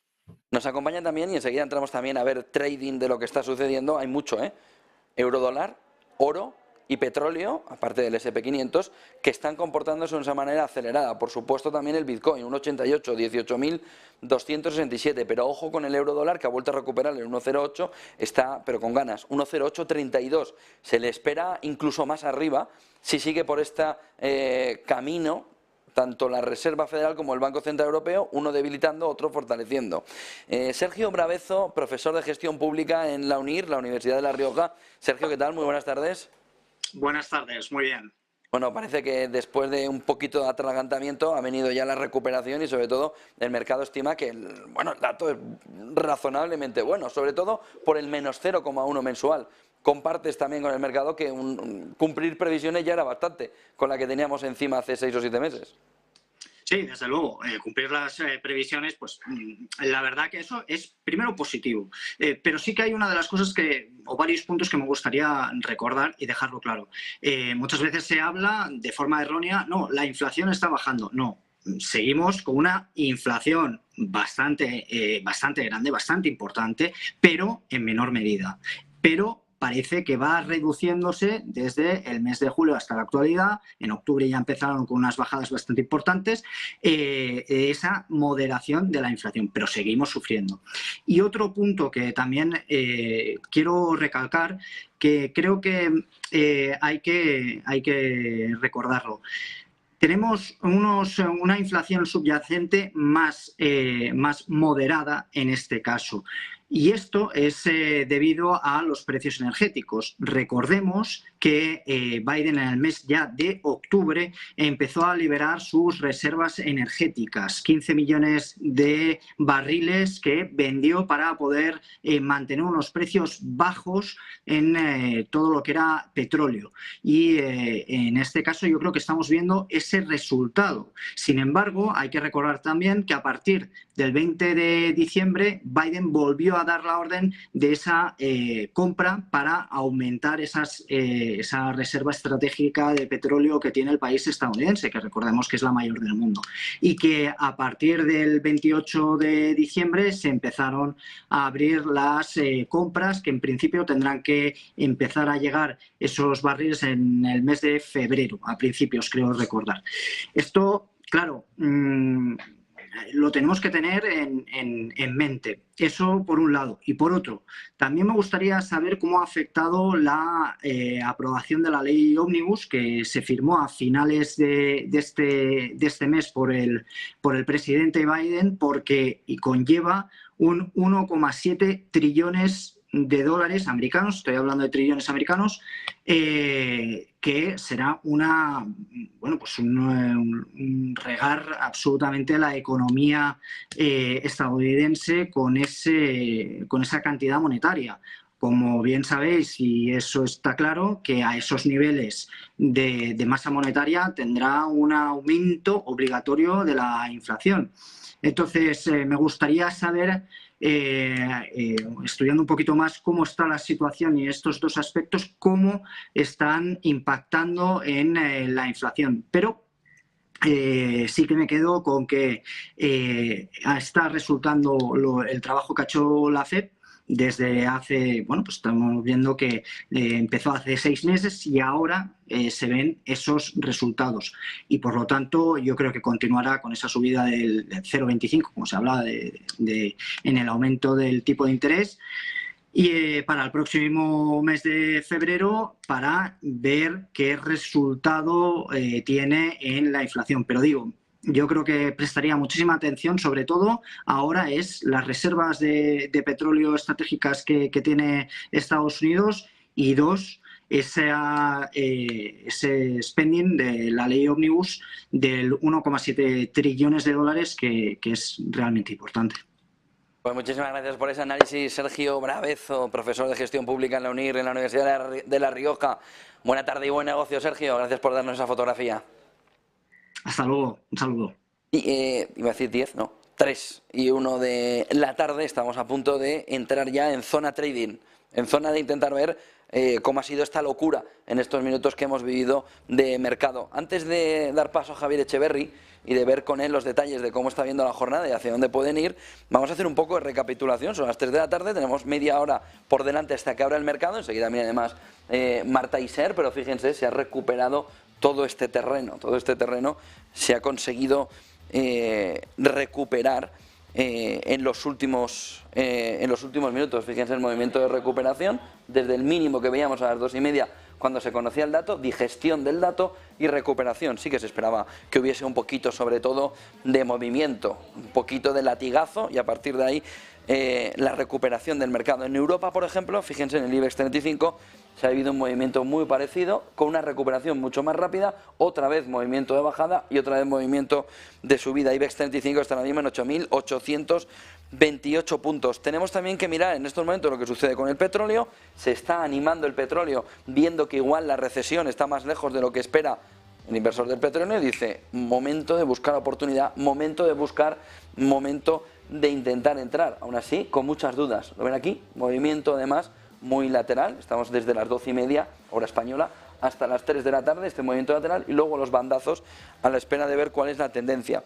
Nos acompaña también y enseguida entramos también a ver trading de lo que está sucediendo. Hay mucho, eurodólar, oro y petróleo, aparte del SP500, que están comportándose de esa manera acelerada. Por supuesto también el Bitcoin, 1,88, 18.267, pero ojo con el eurodólar que ha vuelto a recuperar el 1,08, está, pero con ganas, 1,0832. Se le espera incluso más arriba si sigue por este camino, tanto la Reserva Federal como el Banco Central Europeo, uno debilitando, otro fortaleciendo. Sergio Bravezo, profesor de Gestión Pública en la UNIR, la Universidad de La Rioja. Sergio, ¿qué tal? Muy buenas tardes. Buenas tardes, muy bien. Bueno, parece que después de un poquito de atragantamiento ha venido ya la recuperación y sobre todo el mercado estima que el dato es razonablemente bueno, sobre todo por el menos 0,1 mensual. Compartes también con el mercado que cumplir previsiones ya era bastante con la que teníamos encima hace 6 o 7 meses. Sí, desde luego, cumplir las previsiones, pues la verdad que eso es primero positivo, pero sí que hay una de las cosas o varios puntos que me gustaría recordar y dejarlo claro. Muchas veces se habla de forma errónea, no, la inflación está bajando, no. Seguimos con una inflación bastante grande, bastante importante, pero en menor medida. Pero parece que va reduciéndose desde el mes de julio hasta la actualidad. En octubre ya empezaron con unas bajadas bastante importantes, esa moderación de la inflación, pero seguimos sufriendo. Y otro punto que también quiero recalcar, que creo que hay que recordarlo. Tenemos una inflación subyacente más moderada en este caso. Y esto es debido a los precios energéticos. Recordemos que Biden en el mes ya de octubre empezó a liberar sus reservas energéticas, 15 millones de barriles que vendió para poder mantener unos precios bajos en todo lo que era petróleo. Y en este caso yo creo que estamos viendo ese resultado. Sin embargo, hay que recordar también que a partir del 20 de diciembre Biden volvió a dar la orden de esa compra para aumentar esa reserva estratégica de petróleo que tiene el país estadounidense, que recordemos que es la mayor del mundo, y que a partir del 28 de diciembre se empezaron a abrir las compras, que en principio tendrán que empezar a llegar esos barriles en el mes de febrero, a principios creo recordar. Esto, claro, lo tenemos que tener en mente. Eso por un lado. Y por otro, también me gustaría saber cómo ha afectado la aprobación de la ley Ómnibus que se firmó a finales de este mes por el presidente Biden, porque conlleva un 1,7 trillones de dólares americanos, estoy hablando de trillones americanos, que será pues un regar absolutamente la economía estadounidense con esa cantidad monetaria. Como bien sabéis, y eso está claro, que a esos niveles de masa monetaria tendrá un aumento obligatorio de la inflación. Entonces, me gustaría saber, estudiando un poquito más cómo está la situación y estos dos aspectos, cómo están impactando en la inflación. Pero sí que me quedo con que está resultando el trabajo que ha hecho la FED desde hace, pues estamos viendo que empezó hace 6 meses y ahora se ven esos resultados. Y por lo tanto, yo creo que continuará con esa subida del 0,25, como se hablaba en el aumento del tipo de interés. Y para el próximo mes de febrero, para ver qué resultado tiene en la inflación. Pero digo, yo creo que prestaría muchísima atención, sobre todo ahora, es las reservas de petróleo estratégicas que tiene Estados Unidos, y dos, ese spending de la ley Omnibus del 1,7 trillones de dólares, que es realmente importante. Pues muchísimas gracias por ese análisis, Sergio Bravezo, profesor de Gestión Pública en la UNIR, en la Universidad de La Rioja. Buena tarde y buen negocio, Sergio. Gracias por darnos esa fotografía. Hasta luego. Un saludo. Y iba a decir 10, no, 3 y 1 de la tarde. Estamos a punto de entrar ya en zona trading, en zona de intentar ver cómo ha sido esta locura en estos minutos que hemos vivido de mercado. Antes de dar paso a Javier Echeverry y de ver con él los detalles de cómo está viendo la jornada y hacia dónde pueden ir, vamos a hacer un poco de recapitulación. Son las 3 de la tarde, tenemos media hora por delante hasta que abra el mercado. Enseguida viene además Marta Iser, pero fíjense, se ha recuperado todo este terreno se ha conseguido recuperar en los últimos minutos. Fíjense el movimiento de recuperación desde el mínimo que veíamos a las 2:30 cuando se conocía el dato, digestión del dato y recuperación. Sí que se esperaba que hubiese un poquito, sobre todo, de movimiento, un poquito de latigazo, y a partir de ahí la recuperación del mercado. En Europa, por ejemplo, fíjense en el IBEX 35, se ha habido un movimiento muy parecido, con una recuperación mucho más rápida, otra vez movimiento de bajada y otra vez movimiento de subida. IBEX 35 está ahora mismo en 8.828 puntos. Tenemos también que mirar en estos momentos lo que sucede con el petróleo. Se está animando el petróleo, viendo que igual la recesión está más lejos de lo que espera el inversor del petróleo, y dice, momento de buscar oportunidad, momento de intentar entrar. Aún así, con muchas dudas. ¿Lo ven aquí? Movimiento además muy lateral. Estamos desde las 12:30 hora española hasta las 3 de la tarde, este movimiento lateral, y luego los bandazos a la espera de ver cuál es la tendencia.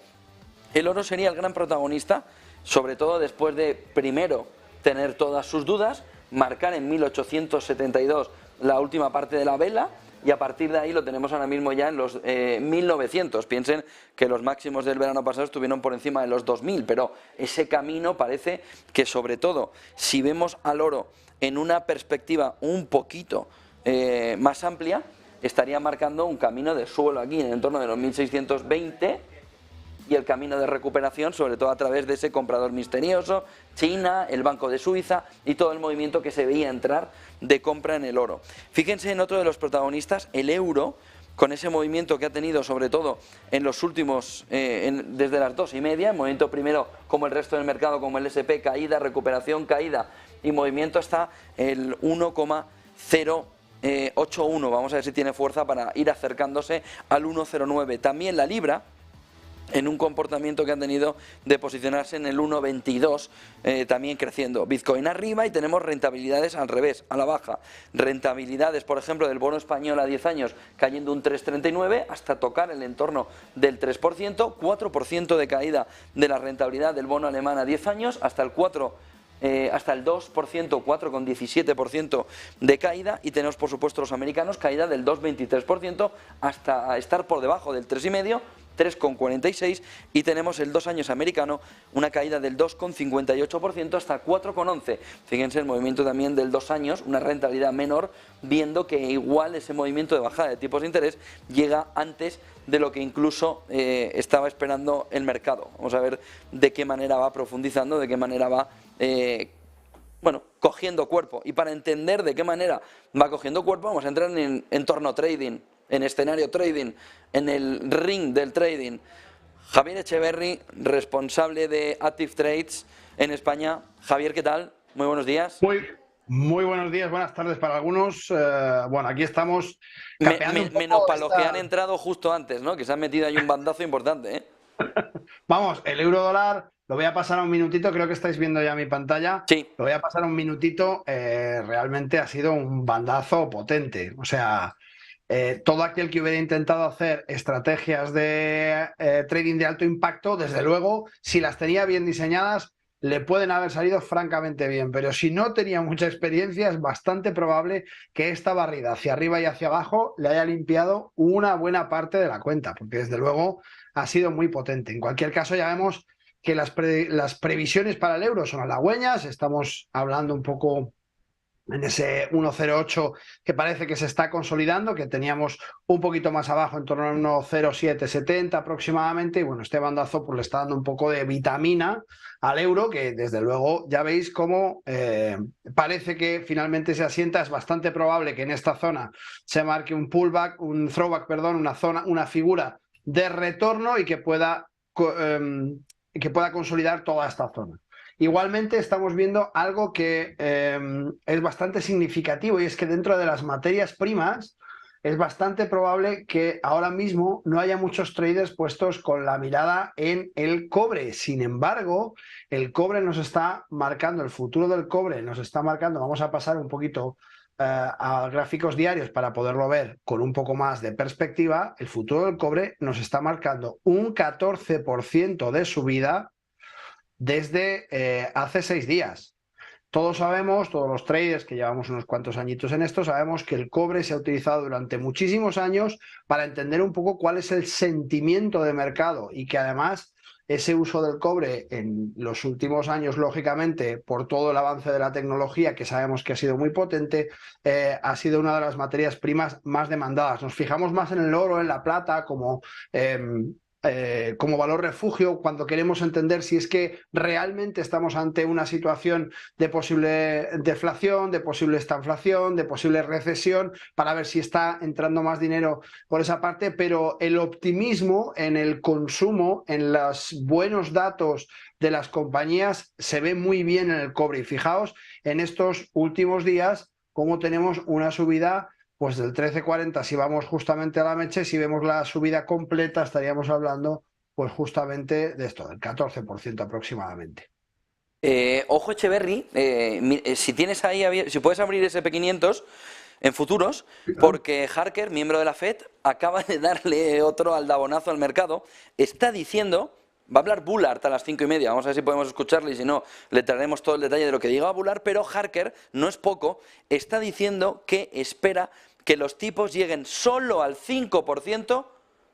El oro sería el gran protagonista, sobre todo después de primero tener todas sus dudas, marcar en 1872 la última parte de la vela, y a partir de ahí lo tenemos ahora mismo ya en los 1900. Piensen que los máximos del verano pasado estuvieron por encima de los 2000, pero ese camino parece que, sobre todo, si vemos al oro en una perspectiva un poquito más amplia, estaría marcando un camino de suelo aquí en el entorno de los 1620, y el camino de recuperación, sobre todo a través de ese comprador misterioso, China, el Banco de Suiza y todo el movimiento que se veía entrar de compra en el oro. Fíjense en otro de los protagonistas, el euro, con ese movimiento que ha tenido sobre todo en los últimos, desde las 2:30, el movimiento primero como el resto del mercado, como el SP, caída, recuperación, caída y movimiento hasta el 1,081. Vamos a ver si tiene fuerza para ir acercándose al 1,09. También la libra, en un comportamiento que han tenido de posicionarse en el 1,22, también creciendo. Bitcoin arriba, y tenemos rentabilidades al revés, a la baja. Rentabilidades, por ejemplo, del bono español a 10 años cayendo un 3,39 hasta tocar el entorno del 3%, 4% de caída de la rentabilidad del bono alemán a 10 años hasta el 2%, 4,17% de caída, y tenemos por supuesto los americanos, caída del 2,23% hasta estar por debajo del 3,5%, 3,46%, y tenemos el 2 años americano, una caída del 2,58% hasta 4,11%. Fíjense el movimiento también del 2 años, una rentabilidad menor, viendo que igual ese movimiento de bajada de tipos de interés llega antes de lo que incluso estaba esperando el mercado. Vamos a ver de qué manera va profundizando, de qué manera va bueno, cogiendo cuerpo. Y para entender de qué manera va cogiendo cuerpo, vamos a entrar en entorno trading, en escenario trading, en el ring del trading. Javier Echeverri, responsable de Active Trades en España. Javier, ¿qué tal? Muy buenos días. Muy buenos días, buenas tardes para algunos. Bueno, aquí estamos capeando un poco menos para los que han entrado justo antes, ¿no? Que se han metido ahí un bandazo importante, ¿eh? Vamos, el euro dólar lo voy a pasar a un minutito, creo que estáis viendo ya mi pantalla. Sí. Lo voy a pasar a un minutito, realmente ha sido un bandazo potente. O sea, todo aquel que hubiera intentado hacer estrategias de trading de alto impacto, desde luego, si las tenía bien diseñadas, le pueden haber salido francamente bien, pero si no tenía mucha experiencia, es bastante probable que esta barrida hacia arriba y hacia abajo le haya limpiado una buena parte de la cuenta, porque desde luego ha sido muy potente. En cualquier caso, ya vemos que las previsiones para el euro son halagüeñas, estamos hablando un poco en ese 1,08 que parece que se está consolidando, que teníamos un poquito más abajo, en torno a 1,0770 aproximadamente, y bueno, este bandazo pues le está dando un poco de vitamina al euro, que desde luego ya veis cómo parece que finalmente se asienta. Es bastante probable que en esta zona se marque un pullback, un throwback, perdón, una figura de retorno y que pueda consolidar toda esta zona. Igualmente estamos viendo algo que es bastante significativo, y es que dentro de las materias primas es bastante probable que ahora mismo no haya muchos traders puestos con la mirada en el cobre. Sin embargo, el cobre nos está marcando, el futuro del cobre nos está marcando, vamos a pasar un poquito a gráficos diarios para poderlo ver con un poco más de perspectiva. El futuro del cobre nos está marcando un 14% de subida desde hace 6 días. Todos sabemos, todos los traders que llevamos unos cuantos añitos en esto, sabemos que el cobre se ha utilizado durante muchísimos años para entender un poco cuál es el sentimiento de mercado, y que además ese uso del cobre en los últimos años, lógicamente, por todo el avance de la tecnología, que sabemos que ha sido muy potente, ha sido una de las materias primas más demandadas. Nos fijamos más en el oro, en la plata, como valor refugio, cuando queremos entender si es que realmente estamos ante una situación de posible deflación, de posible estanflación, de posible recesión, para ver si está entrando más dinero por esa parte. Pero el optimismo en el consumo, en los buenos datos de las compañías, se ve muy bien en el cobre. Y fijaos en estos últimos días cómo tenemos una subida pues del 13,40, si vamos justamente a la mecha, si vemos la subida completa, estaríamos hablando pues justamente de esto, del 14% aproximadamente. Ojo, Echeverri, si tienes ahí, si puedes abrir ese P500 en futuros, porque Harker, miembro de la FED, acaba de darle otro aldabonazo al mercado. Está diciendo, va a hablar Bullard a las 5:30, vamos a ver si podemos escucharle, y si no, le traeremos todo el detalle de lo que diga Bullard, pero Harker, no es poco, está diciendo que espera que los tipos lleguen solo al 5%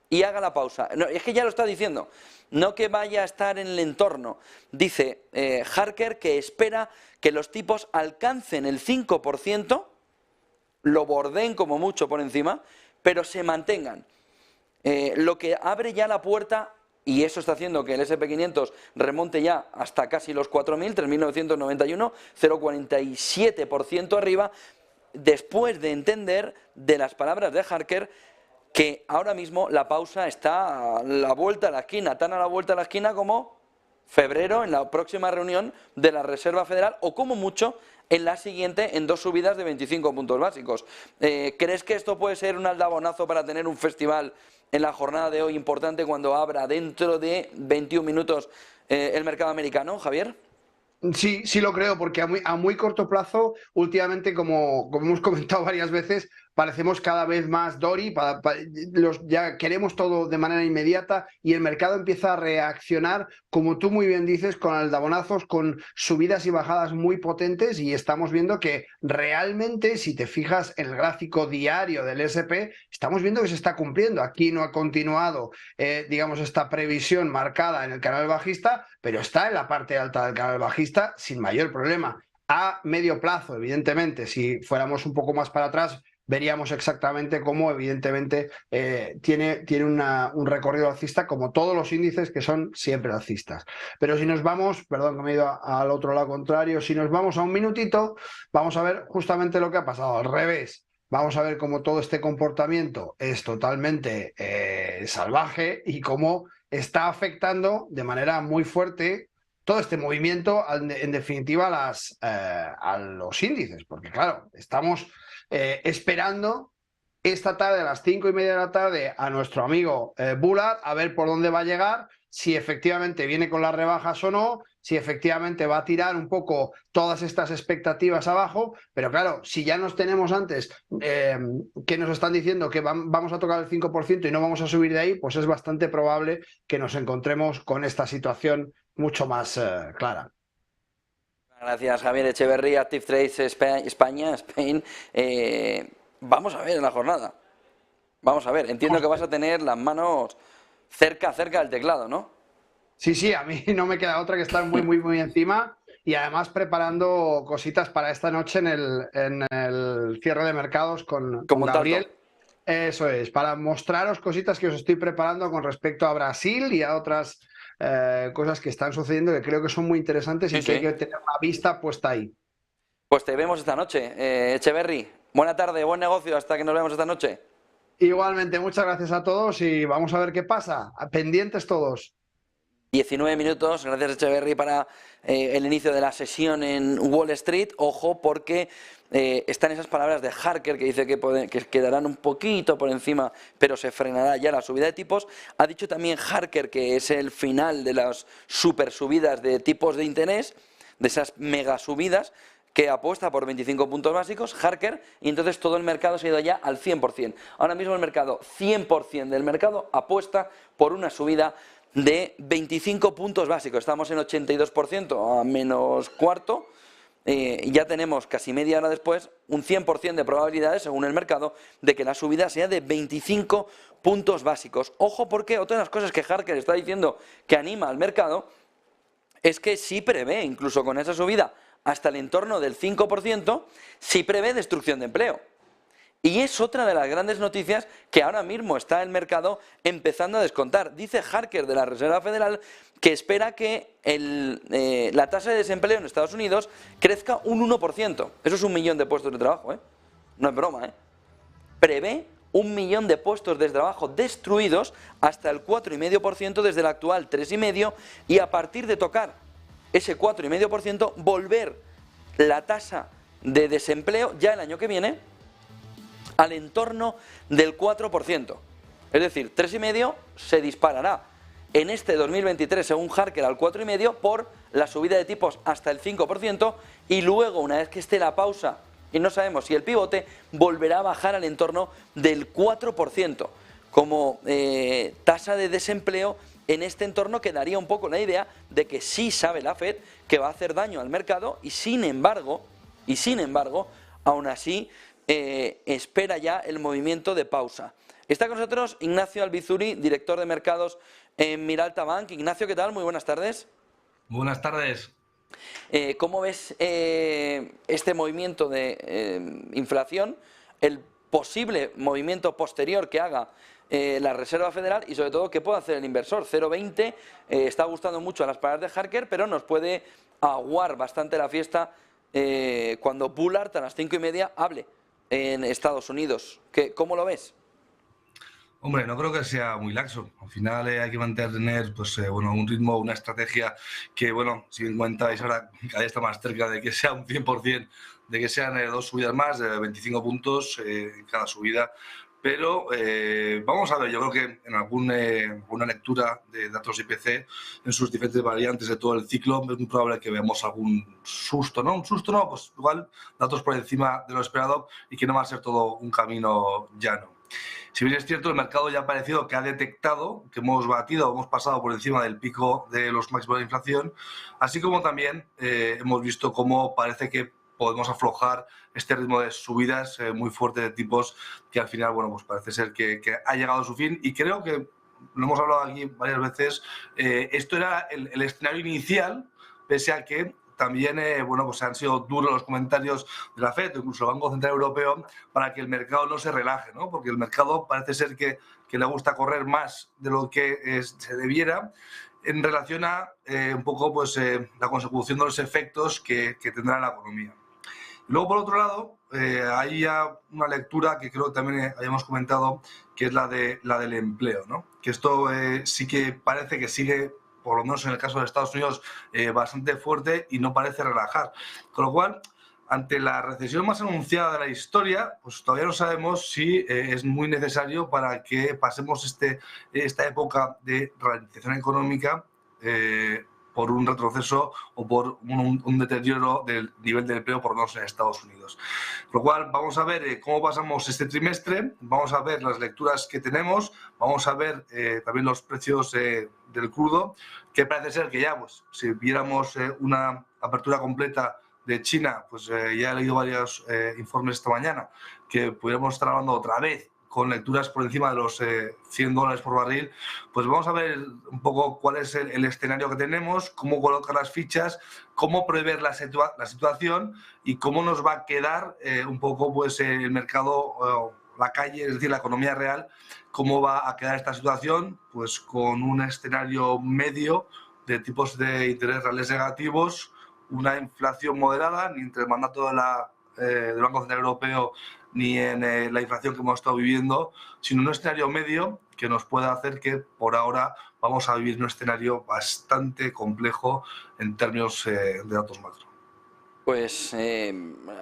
y haga la pausa. No, es que ya lo está diciendo, no que vaya a estar en el entorno. Dice Harker que espera que los tipos alcancen el 5%, lo bordeen como mucho por encima, pero se mantengan. Lo que abre ya la puerta, y eso está haciendo que el SP500 remonte ya hasta casi los 4.000, 3.991, 0,47% arriba, después de entender de las palabras de Harker que ahora mismo la pausa está a la vuelta a la esquina, tan a la vuelta a la esquina como febrero, en la próxima reunión de la Reserva Federal, o como mucho en la siguiente, en 2 subidas de 25 puntos básicos. ¿Crees que esto puede ser un aldabonazo para tener un festival en la jornada de hoy importante, cuando abra dentro de 21 minutos el mercado americano, Javier? Sí, sí lo creo, porque a muy corto plazo, últimamente, como hemos comentado varias veces, parecemos cada vez más Dory, ya queremos todo de manera inmediata, y el mercado empieza a reaccionar, como tú muy bien dices, con aldabonazos, con subidas y bajadas muy potentes, y estamos viendo que realmente, si te fijas en el gráfico diario del SP, estamos viendo que se está cumpliendo. Aquí no ha continuado, digamos, esta previsión marcada en el canal bajista, pero está en la parte alta del canal bajista sin mayor problema. A medio plazo, evidentemente, si fuéramos un poco más para atrás, veríamos exactamente cómo evidentemente tiene un recorrido alcista como todos los índices que son siempre alcistas. Pero si nos vamos, perdón que me he ido al otro lado contrario, si nos vamos a un minutito, vamos a ver justamente lo que ha pasado al revés. Vamos a ver cómo todo este comportamiento es totalmente salvaje y cómo está afectando de manera muy fuerte todo este movimiento, en definitiva, a los índices. Porque claro, estamos esperando esta tarde a las 5:30 de la tarde a nuestro amigo Bullard a ver por dónde va a llegar, si efectivamente viene con las rebajas o no, si efectivamente va a tirar un poco todas estas expectativas abajo, pero claro, si ya nos tenemos antes que nos están diciendo que vamos a tocar el 5% y no vamos a subir de ahí, pues es bastante probable que nos encontremos con esta situación mucho más clara. Gracias, Javier Echeverría, Active Trades España, Spain. Vamos a ver en la jornada. Vamos a ver, entiendo que vas a tener las manos cerca del teclado, ¿no? Sí, a mí no me queda otra que estar muy encima y además preparando cositas para esta noche en el cierre de mercados con Gabriel. Eso es, para mostraros cositas que os estoy preparando con respecto a Brasil y a otras cosas que están sucediendo que creo que son muy interesantes y que hay que tener la vista puesta ahí. Pues te vemos esta noche, Echeverry. Buena tarde, buen negocio, hasta que nos vemos esta noche. Igualmente, muchas gracias a todos y vamos a ver qué pasa. Pendientes todos. 19 minutos, gracias Echeverry para el inicio de la sesión en Wall Street. Ojo porque están esas palabras de Harker que dice que quedarán un poquito por encima, pero se frenará ya la subida de tipos. Ha dicho también Harker que es el final de las super subidas de tipos de interés, de esas mega subidas, que apuesta por 25 puntos básicos, Harker, y entonces todo el mercado se ha ido ya al 100%. Ahora mismo el mercado, 100% del mercado apuesta por una subida de 25 puntos básicos. Estamos en 82% a menos cuarto. Ya tenemos casi media hora después un 100% de probabilidades, según el mercado, de que la subida sea de 25 puntos básicos. Ojo porque otra de las cosas que Harker está diciendo que anima al mercado es que sí prevé, incluso con esa subida hasta el entorno del 5%, sí prevé destrucción de empleo. Y es otra de las grandes noticias que ahora mismo está el mercado empezando a descontar. Dice Harker de la Reserva Federal que espera que la tasa de desempleo en Estados Unidos crezca un 1%. Eso es 1 millón de puestos de trabajo, ¿eh? No es broma, ¿eh? Prevé 1 millón de puestos de trabajo destruidos hasta el 4,5% desde el actual 3,5%, y a partir de tocar ese 4,5% volver la tasa de desempleo ya el año que viene al entorno del 4%. Es decir, 3,5% se disparará en este 2023, según Harker, al 4,5% por la subida de tipos hasta el 5%, y luego, una vez que esté la pausa y no sabemos si el pivote, volverá a bajar al entorno del 4% como tasa de desempleo en este entorno, que daría un poco la idea de que sí sabe la Fed que va a hacer daño al mercado y sin embargo, aún así espera ya el movimiento de pausa. Está con nosotros Ignacio Albizuri, director de mercados en Miralta Bank. Ignacio, ¿qué tal? Muy buenas tardes. Buenas tardes. ¿Cómo ves este movimiento de inflación, el posible movimiento posterior que haga la Reserva Federal y sobre todo qué puede hacer el inversor? 0,20 está gustando mucho a las palabras de Harker, pero nos puede aguar bastante la fiesta cuando Bullard a las 5:30 hable en Estados Unidos. ¿Cómo lo ves? Hombre, no creo que sea muy laxo. Al final hay que mantener un ritmo, una estrategia que, si bien comentáis ahora, cada día está más cerca de que sea un 100%, de que sean 2 subidas más, de 25 puntos en cada subida. Pero vamos a ver, yo creo que en alguna lectura de datos IPC, en sus diferentes variantes de todo el ciclo, es muy probable que veamos algún susto, ¿no? Un susto no, pues igual datos por encima de lo esperado y que no va a ser todo un camino llano. Si bien es cierto, el mercado ya ha parecido que ha detectado que hemos pasado por encima del pico de los máximos de inflación, así como también hemos visto cómo parece que podemos aflojar este ritmo de subidas muy fuerte de tipos que al final, pues parece ser que ha llegado a su fin, y creo que, lo hemos hablado aquí varias veces, esto era el escenario inicial, pese a que también bueno, pues han sido duros los comentarios de la FED, incluso el Banco Central Europeo, para que el mercado no se relaje, ¿no? Porque el mercado parece ser que le gusta correr más de lo que se debiera en relación a un poco pues, la consecución de los efectos que tendrá la economía. Y luego, por otro lado, hay ya una lectura que creo que también habíamos comentado, que es la del empleo, ¿no? Que esto sí que parece que sigue, por lo menos en el caso de Estados Unidos, bastante fuerte y no parece relajar. Con lo cual, ante la recesión más anunciada de la historia, pues todavía no sabemos si es muy necesario para que pasemos esta época de ralentización económica por un retroceso o por un deterioro del nivel de empleo, por lo menos en Estados Unidos. Por lo cual, vamos a ver cómo pasamos este trimestre, vamos a ver las lecturas que tenemos, vamos a ver también los precios del crudo, que parece ser que ya, pues, si viéramos una apertura completa de China, pues ya he leído varios informes esta mañana, que pudiéramos estar hablando otra vez con lecturas por encima de los $100 por barril, pues vamos a ver un poco cuál es el escenario que tenemos, cómo colocar las fichas, cómo prever la situación y cómo nos va a quedar un poco pues, el mercado, la calle, es decir, la economía real, cómo va a quedar esta situación, pues con un escenario medio de tipos de interés reales negativos, una inflación moderada, ni entre el mandato del Banco Central Europeo ni en la inflación que hemos estado viviendo, sino un escenario medio que nos pueda hacer que por ahora vamos a vivir un escenario bastante complejo en términos de datos macro. Pues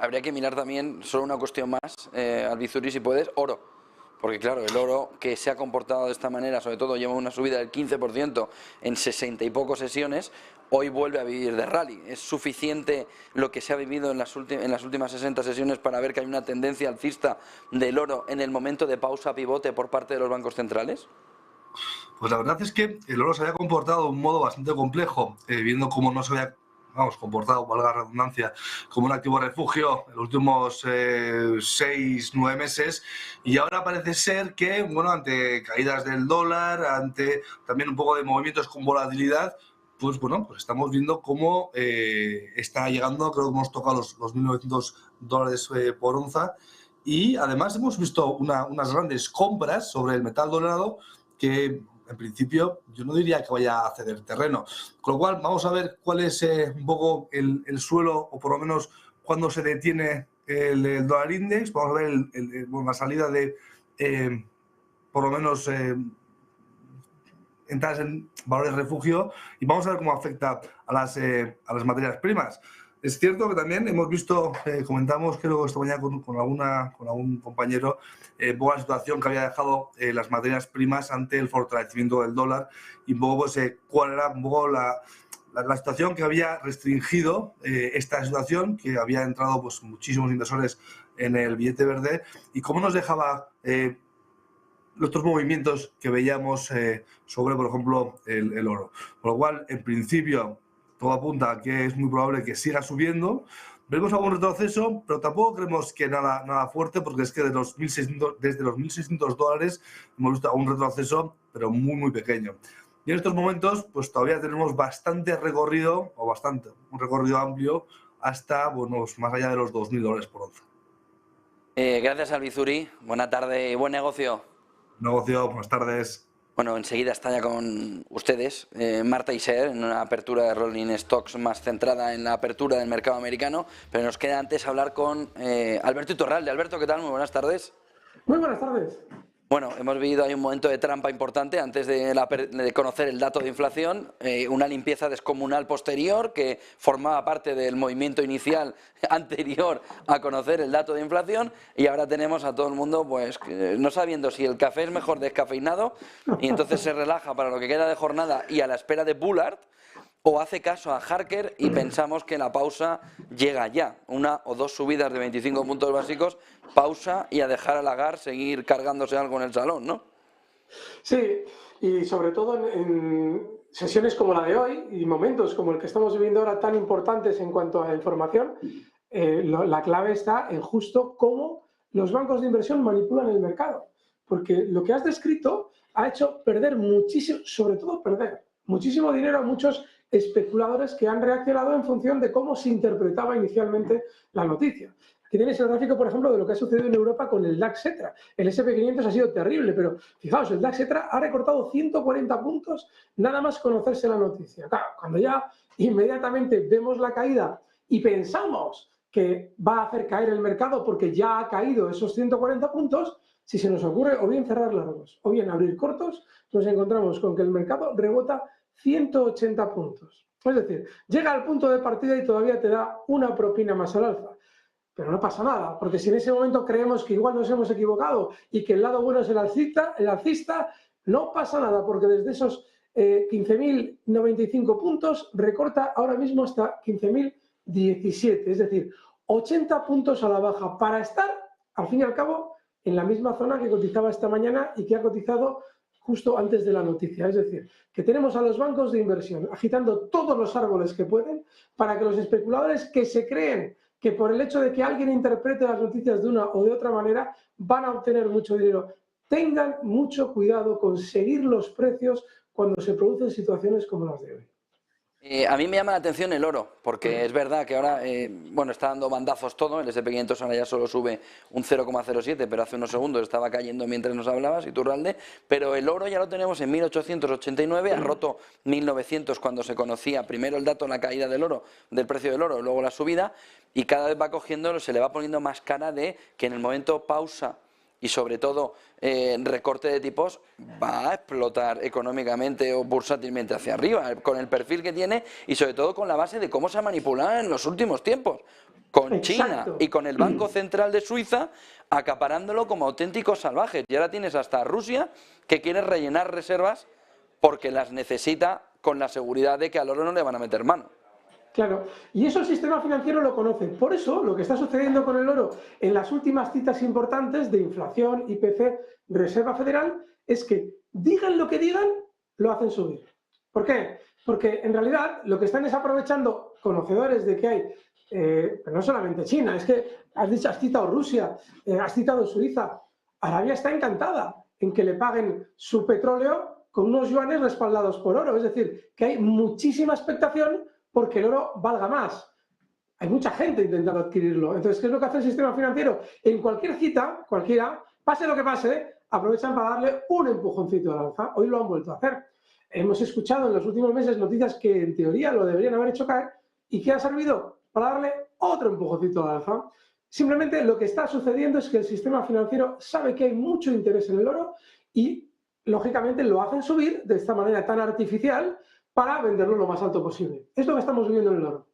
habría que mirar también, solo una cuestión más, Albizuri, si puedes, oro. Porque claro, el oro que se ha comportado de esta manera, sobre todo lleva una subida del 15% en 60 y pocos sesiones, hoy vuelve a vivir de rally. ¿Es suficiente lo que se ha vivido en las últimas 60 sesiones para ver que hay una tendencia alcista del oro en el momento de pausa pivote por parte de los bancos centrales? Pues la verdad es que el oro se había comportado de un modo bastante complejo, viendo cómo no se había comportado, valga la redundancia, como un activo refugio en los últimos 6-9 meses, y ahora parece ser que, bueno, ante caídas del dólar, ante también un poco de movimientos con volatilidad, pues bueno, pues estamos viendo cómo está llegando, creo que hemos tocado los $1.900 por onza, y además hemos visto unas grandes compras sobre el metal dorado que en principio yo no diría que vaya a ceder terreno. Con lo cual vamos a ver cuál es un poco el suelo, o por lo menos cuándo se detiene el dólar index. Vamos a ver la salida de por lo menos entradas en valores refugio, y vamos a ver cómo afecta a las materias primas. Es cierto que también hemos visto, comentamos creo esta mañana con algún compañero, un poco la situación que había dejado las materias primas ante el fortalecimiento del dólar, y un poco pues, cuál era un poco la situación que había restringido esta situación, que había entrado pues, muchísimos inversores en el billete verde, y cómo nos dejaba los otros movimientos que veíamos sobre, por ejemplo, el oro. Por lo cual, en principio, todo apunta a que es muy probable que siga subiendo. Vemos algún retroceso, pero tampoco creemos que nada fuerte, porque es que desde los $1.600 hemos visto un retroceso, pero muy pequeño. Y en estos momentos, pues todavía tenemos bastante recorrido, un recorrido amplio, hasta, bueno, más allá de los $2.000 por onza. Gracias, Albizuri. Buena tarde y buen negocio. Buenas tardes. Bueno, enseguida está ya con ustedes Marta Iser en una apertura de Rolling Stocks más centrada en la apertura del mercado americano, pero nos queda antes hablar con Alberto Iturralde. Alberto, ¿qué tal? Muy buenas tardes. Muy buenas tardes. Bueno, hemos vivido ahí un momento de trampa importante antes de conocer el dato de inflación, una limpieza descomunal posterior que formaba parte del movimiento inicial anterior a conocer el dato de inflación, y ahora tenemos a todo el mundo pues no sabiendo si el café es mejor descafeinado y entonces se relaja para lo que queda de jornada y a la espera de Bullard, o hace caso a Harker y pensamos que la pausa llega ya, una o dos subidas de 25 puntos básicos, pausa y a dejar a Lagarde seguir cargándose algo en el salón, ¿no? Sí, y sobre todo en sesiones como la de hoy y momentos como el que estamos viviendo ahora tan importantes en cuanto a información, la clave está en justo cómo los bancos de inversión manipulan el mercado. Porque lo que has descrito ha hecho perder muchísimo, sobre todo perder muchísimo dinero a muchos especuladores que han reaccionado en función de cómo se interpretaba inicialmente la noticia. Aquí tenéis el gráfico, por ejemplo, de lo que ha sucedido en Europa con el DAX ETRA. El SP500 ha sido terrible, pero fijaos, el DAX ETRA ha recortado 140 puntos nada más conocerse la noticia. Claro, cuando ya inmediatamente vemos la caída y pensamos que va a hacer caer el mercado porque ya ha caído esos 140 puntos, si se nos ocurre o bien cerrar largos o bien abrir cortos, nos encontramos con que el mercado rebota 180 puntos. Es decir, llega al punto de partida y todavía te da una propina más al alza. Pero no pasa nada, porque si en ese momento creemos que igual nos hemos equivocado y que el lado bueno es el alcista, no pasa nada, porque desde esos 15.095 puntos recorta ahora mismo hasta 15.017, es decir, 80 puntos a la baja para estar, al fin y al cabo, en la misma zona que cotizaba esta mañana y que ha cotizado justo antes de la noticia. Es decir, que tenemos a los bancos de inversión agitando todos los árboles que pueden para que los especuladores que se creen que por el hecho de que alguien interprete las noticias de una o de otra manera van a obtener mucho dinero, tengan mucho cuidado con seguir los precios cuando se producen situaciones como las de hoy. A mí me llama la atención el oro, porque es verdad que ahora, bueno, está dando bandazos todo, el SP500 ahora ya solo sube un 0,07, pero hace unos segundos estaba cayendo mientras nos hablabas, Iturralde, pero el oro ya lo tenemos en 1889, ha roto 1900 cuando se conocía primero el dato, la caída del oro, del precio del oro, luego la subida, y cada vez va cogiendo, se le va poniendo más cara de que en el momento pausa y sobre todo recorte de tipos va a explotar económicamente o bursátilmente hacia arriba, con el perfil que tiene y sobre todo con la base de cómo se ha manipulado en los últimos tiempos, con China y con el Banco Central de Suiza acaparándolo como auténticos salvajes. Y ahora tienes hasta Rusia que quiere rellenar reservas porque las necesita con la seguridad de que al oro no le van a meter mano. Claro, y eso el sistema financiero lo conoce. Por eso, lo que está sucediendo con el oro en las últimas citas importantes de inflación, IPC, Reserva Federal, es que digan lo que digan, lo hacen subir. ¿Por qué? Porque en realidad lo que están es aprovechando conocedores de que hay, pero no solamente China, es que has citado Rusia, has citado Suiza. Arabia está encantada en que le paguen su petróleo con unos yuanes respaldados por oro. Es decir, que hay muchísima expectación porque el oro valga más. Hay mucha gente intentando adquirirlo. Entonces, ¿qué es lo que hace el sistema financiero? En cualquier cita, cualquiera, pase lo que pase, aprovechan para darle un empujoncito al alza. Hoy lo han vuelto a hacer. Hemos escuchado en los últimos meses noticias que en teoría lo deberían haber hecho caer y que ha servido para darle otro empujoncito al alza. Simplemente lo que está sucediendo es que el sistema financiero sabe que hay mucho interés en el oro y, lógicamente, lo hacen subir de esta manera tan artificial para venderlo lo más alto posible. Es lo que estamos viviendo en el oro.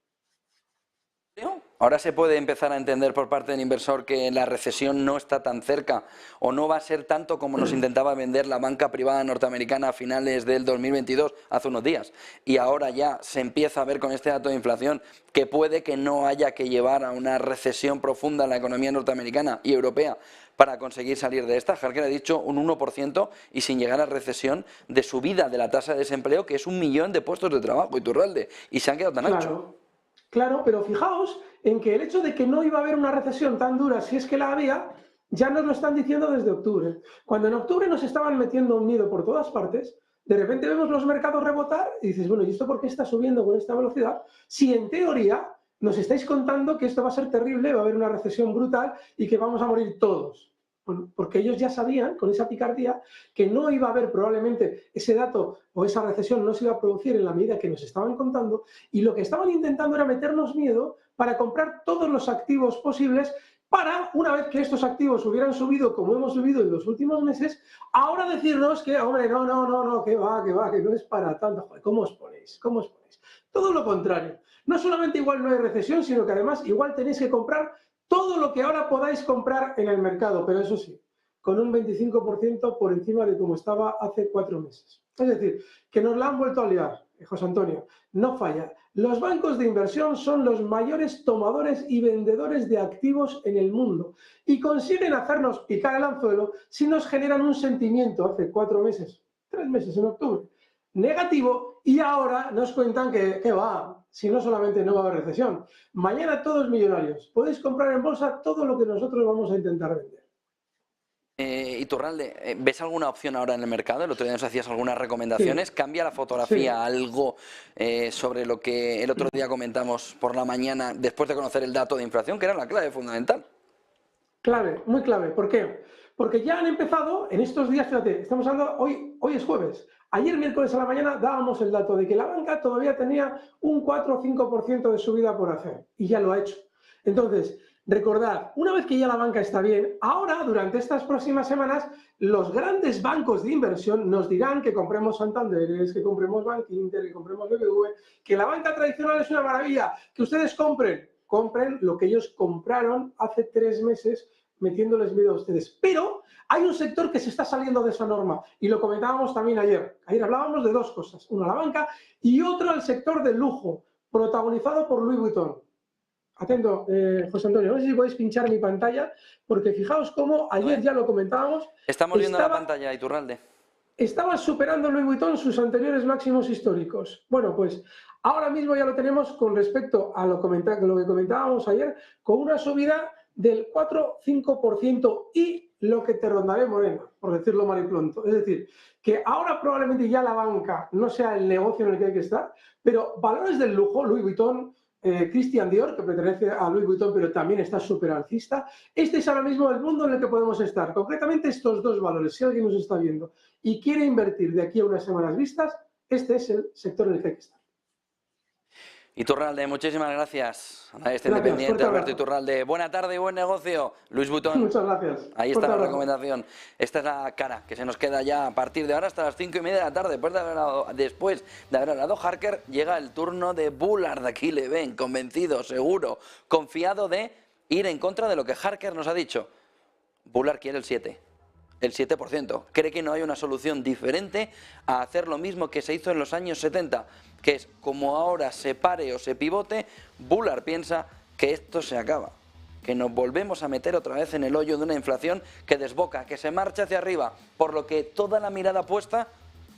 Ahora se puede empezar a entender por parte del inversor que la recesión no está tan cerca o no va a ser tanto como nos intentaba vender la banca privada norteamericana a finales del 2022, hace unos días. Y ahora ya se empieza a ver con este dato de inflación que puede que no haya que llevar a una recesión profunda en la economía norteamericana y europea para conseguir salir de esta. Harker ha dicho un 1% y sin llegar a recesión de subida de la tasa de desempleo, que es 1 millón de puestos de trabajo, Iturralde, y se han quedado tan anchos. Claro, pero fijaos en que el hecho de que no iba a haber una recesión tan dura, si es que la había, ya nos lo están diciendo desde octubre. Cuando en octubre nos estaban metiendo un miedo por todas partes, de repente vemos los mercados rebotar y dices, bueno, ¿y esto por qué está subiendo con esta velocidad? Si en teoría nos estáis contando que esto va a ser terrible, va a haber una recesión brutal y que vamos a morir todos. Bueno, porque ellos ya sabían, con esa picardía, que no iba a haber probablemente ese dato o esa recesión no se iba a producir en la medida que nos estaban contando, y lo que estaban intentando era meternos miedo para comprar todos los activos posibles para, una vez que estos activos hubieran subido como hemos subido en los últimos meses, ahora decirnos que, hombre, no, que va, que no es para tanto. Joder, ¿cómo os ponéis? Todo lo contrario. No solamente igual no hay recesión, sino que además igual tenéis que comprar todo lo que ahora podáis comprar en el mercado, pero eso sí, con un 25% por encima de como estaba hace 4 meses. Es decir, que nos la han vuelto a liar, José Antonio, no falla. Los bancos de inversión son los mayores tomadores y vendedores de activos en el mundo y consiguen hacernos picar el anzuelo si nos generan un sentimiento hace 4 meses, 3 meses en octubre, negativo, y ahora nos cuentan que va. Si no solamente no va a haber recesión. Mañana todos millonarios. Podéis comprar en bolsa todo lo que nosotros vamos a intentar vender. Iturralde, ¿ves alguna opción ahora en el mercado? El otro día nos hacías algunas recomendaciones. Sí. ¿Cambia la fotografía Sí. algo sobre lo que el otro día comentamos por la mañana después de conocer el dato de inflación, que era la clave fundamental? Clave, muy clave. ¿Por qué? Porque ya han empezado en estos días, fíjate, estamos hablando, hoy es jueves. Ayer miércoles a la mañana dábamos el dato de que la banca todavía tenía un 4 o 5% de subida por hacer, y ya lo ha hecho. Entonces, recordad, una vez que ya la banca está bien, ahora, durante estas próximas semanas, los grandes bancos de inversión nos dirán que compremos Santander, que compremos Bankinter, que compremos BBV, que la banca tradicional es una maravilla, que ustedes compren lo que ellos compraron hace 3 meses, metiéndoles miedo a ustedes. Pero hay un sector que se está saliendo de esa norma, y lo comentábamos también ayer. Ayer hablábamos de 2 cosas, una la banca y otro el sector del lujo, protagonizado por Louis Vuitton. Atento, José Antonio, no sé si podéis pinchar mi pantalla, porque fijaos cómo ayer ya lo comentábamos. Estamos viendo la pantalla, Iturralde. Estaba superando Louis Vuitton sus anteriores máximos históricos. Bueno, pues ahora mismo ya lo tenemos con respecto a lo que comentábamos ayer, con una subida del 4-5% y lo que te rondaré, Morena, por decirlo mal y pronto. Es decir, que ahora probablemente ya la banca no sea el negocio en el que hay que estar, pero valores del lujo, Louis Vuitton, Christian Dior, que pertenece a Louis Vuitton, pero también está súper alcista. Este es ahora mismo el mundo en el que podemos estar. Concretamente estos 2 valores, si alguien nos está viendo y quiere invertir de aquí a unas semanas vistas, este es el sector en el que hay que estar. Iturralde, muchísimas gracias. Analista independiente, Alberto Iturralde. Buena tarde y buen negocio, Louis Vuitton. Muchas gracias. Ahí está la recomendación. Esta es la cara que se nos queda ya a partir de ahora hasta las 5:30 de la tarde. Después de haber hablado Harker, llega el turno de Bullard. Aquí le ven, convencido, seguro, confiado de ir en contra de lo que Harker nos ha dicho. Bullard quiere el 7%. Cree que no hay una solución diferente a hacer lo mismo que se hizo en los años 70, que es como ahora se pare o se pivote. Bullard piensa que esto se acaba, que nos volvemos a meter otra vez en el hoyo de una inflación que desboca, que se marcha hacia arriba, por lo que toda la mirada puesta,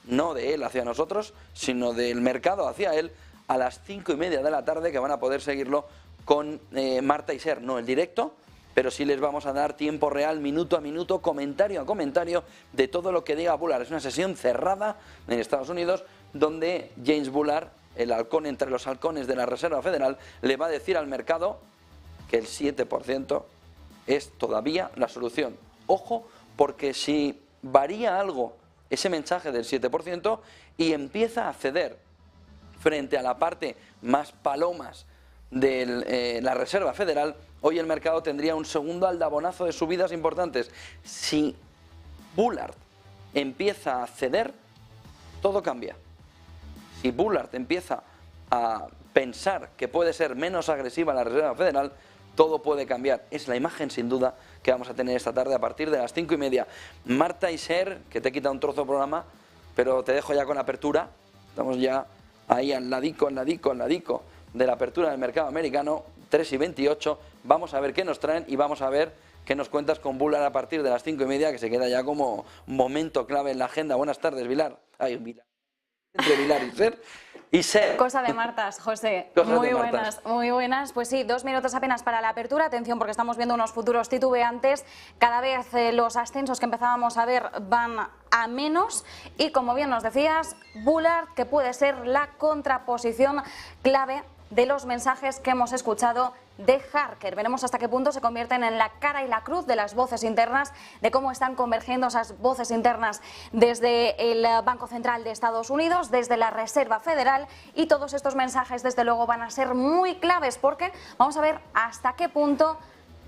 no de él hacia nosotros, sino del mercado hacia él, a las 5:30 de la tarde, que van a poder seguirlo con Marta Isern, no el directo, pero sí les vamos a dar tiempo real, minuto a minuto, comentario a comentario, de todo lo que diga Bullard. Es una sesión cerrada en Estados Unidos, donde James Bullard, el halcón entre los halcones de la Reserva Federal, le va a decir al mercado que el 7% es todavía la solución. Ojo, porque si varía algo ese mensaje del 7% y empieza a ceder frente a la parte más palomas de la Reserva Federal, hoy el mercado tendría un segundo aldabonazo de subidas importantes. Si Bullard empieza a ceder, todo cambia. Si Bullard empieza a pensar que puede ser menos agresiva la Reserva Federal, todo puede cambiar. Es la imagen, sin duda, que vamos a tener esta tarde a partir de las 5:30. Marta Isern, que te quita un trozo de programa, pero te dejo ya con apertura. Estamos ya ahí al ladico de la apertura del mercado americano, 3:28. Vamos a ver qué nos traen y vamos a ver qué nos cuentas con Bullard a partir de las 5:30, que se queda ya como momento clave en la agenda. Buenas tardes, Vilar. Ay, Vilar. Entre Vilar y Ser. Cosa de Martas, José. Muy buenas. Pues sí, 2 minutos apenas para la apertura. Atención, porque estamos viendo unos futuros titubeantes. Cada vez los ascensos que empezábamos a ver van a menos. Y como bien nos decías, Bullard, que puede ser la contraposición clave de los mensajes que hemos escuchado de Harker. Veremos hasta qué punto se convierten en la cara y la cruz de las voces internas, de cómo están convergiendo esas voces internas desde el Banco Central de Estados Unidos, desde la Reserva Federal, y todos estos mensajes desde luego van a ser muy claves, porque vamos a ver hasta qué punto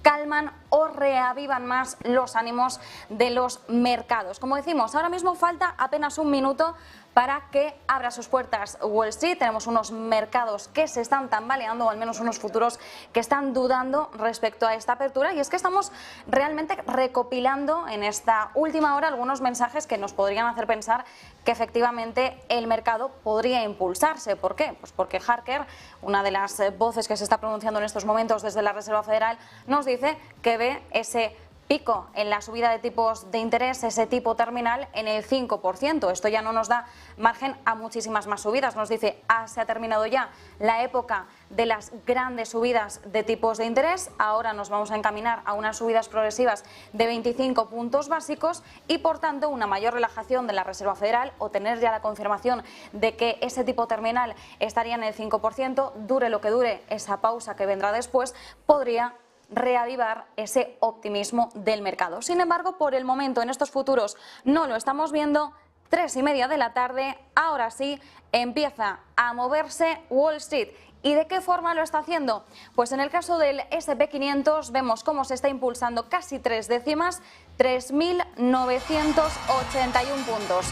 calman o reavivan más los ánimos de los mercados. Como decimos, ahora mismo falta apenas 1 minuto para que abra sus puertas Wall Street. Tenemos unos mercados que se están tambaleando, o al menos unos futuros que están dudando respecto a esta apertura, y es que estamos realmente recopilando en esta última hora algunos mensajes que nos podrían hacer pensar que efectivamente el mercado podría impulsarse. ¿Por qué? Pues porque Harker, una de las voces que se está pronunciando en estos momentos desde la Reserva Federal, nos dice que ve ese pico en la subida de tipos de interés, ese tipo terminal en el 5%. Esto ya no nos da margen a muchísimas más subidas. Nos dice, se ha terminado ya la época de las grandes subidas de tipos de interés. Ahora nos vamos a encaminar a unas subidas progresivas de 25 puntos básicos y, por tanto, una mayor relajación de la Reserva Federal, o tener ya la confirmación de que ese tipo terminal estaría en el 5%, dure lo que dure esa pausa que vendrá después, podría reavivar ese optimismo del mercado. Sin embargo, por el momento en estos futuros no lo estamos viendo. 3:30 de la tarde, ahora sí empieza a moverse Wall Street. ¿Y de qué forma lo está haciendo? Pues en el caso del S&P 500 vemos cómo se está impulsando casi 3 décimas, 3.981 puntos.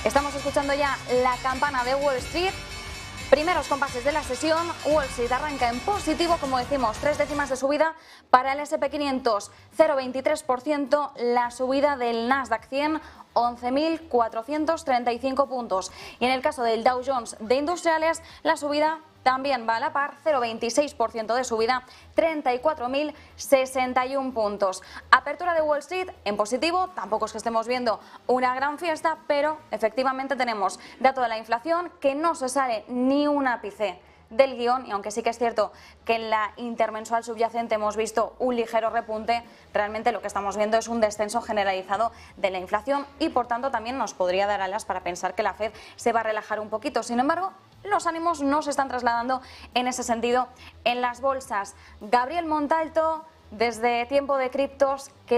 Estamos escuchando ya la campana de Wall Street. Primeros compases de la sesión, Wall Street arranca en positivo, como decimos, 3 décimas de subida para el S&P 500, 0,23%, la subida del Nasdaq 100, 11.435 puntos. Y en el caso del Dow Jones de Industriales, la subida también va a la par, 0,26% de subida, 34.061 puntos. Apertura de Wall Street en positivo, tampoco es que estemos viendo una gran fiesta, pero efectivamente tenemos dato de la inflación que no se sale ni un ápice del guión, y aunque sí que es cierto que en la intermensual subyacente hemos visto un ligero repunte, realmente lo que estamos viendo es un descenso generalizado de la inflación y, por tanto, también nos podría dar alas para pensar que la Fed se va a relajar un poquito. Sin embargo, los ánimos no se están trasladando en ese sentido en las bolsas. Gabriel Montalto, desde Tiempo de Criptos, que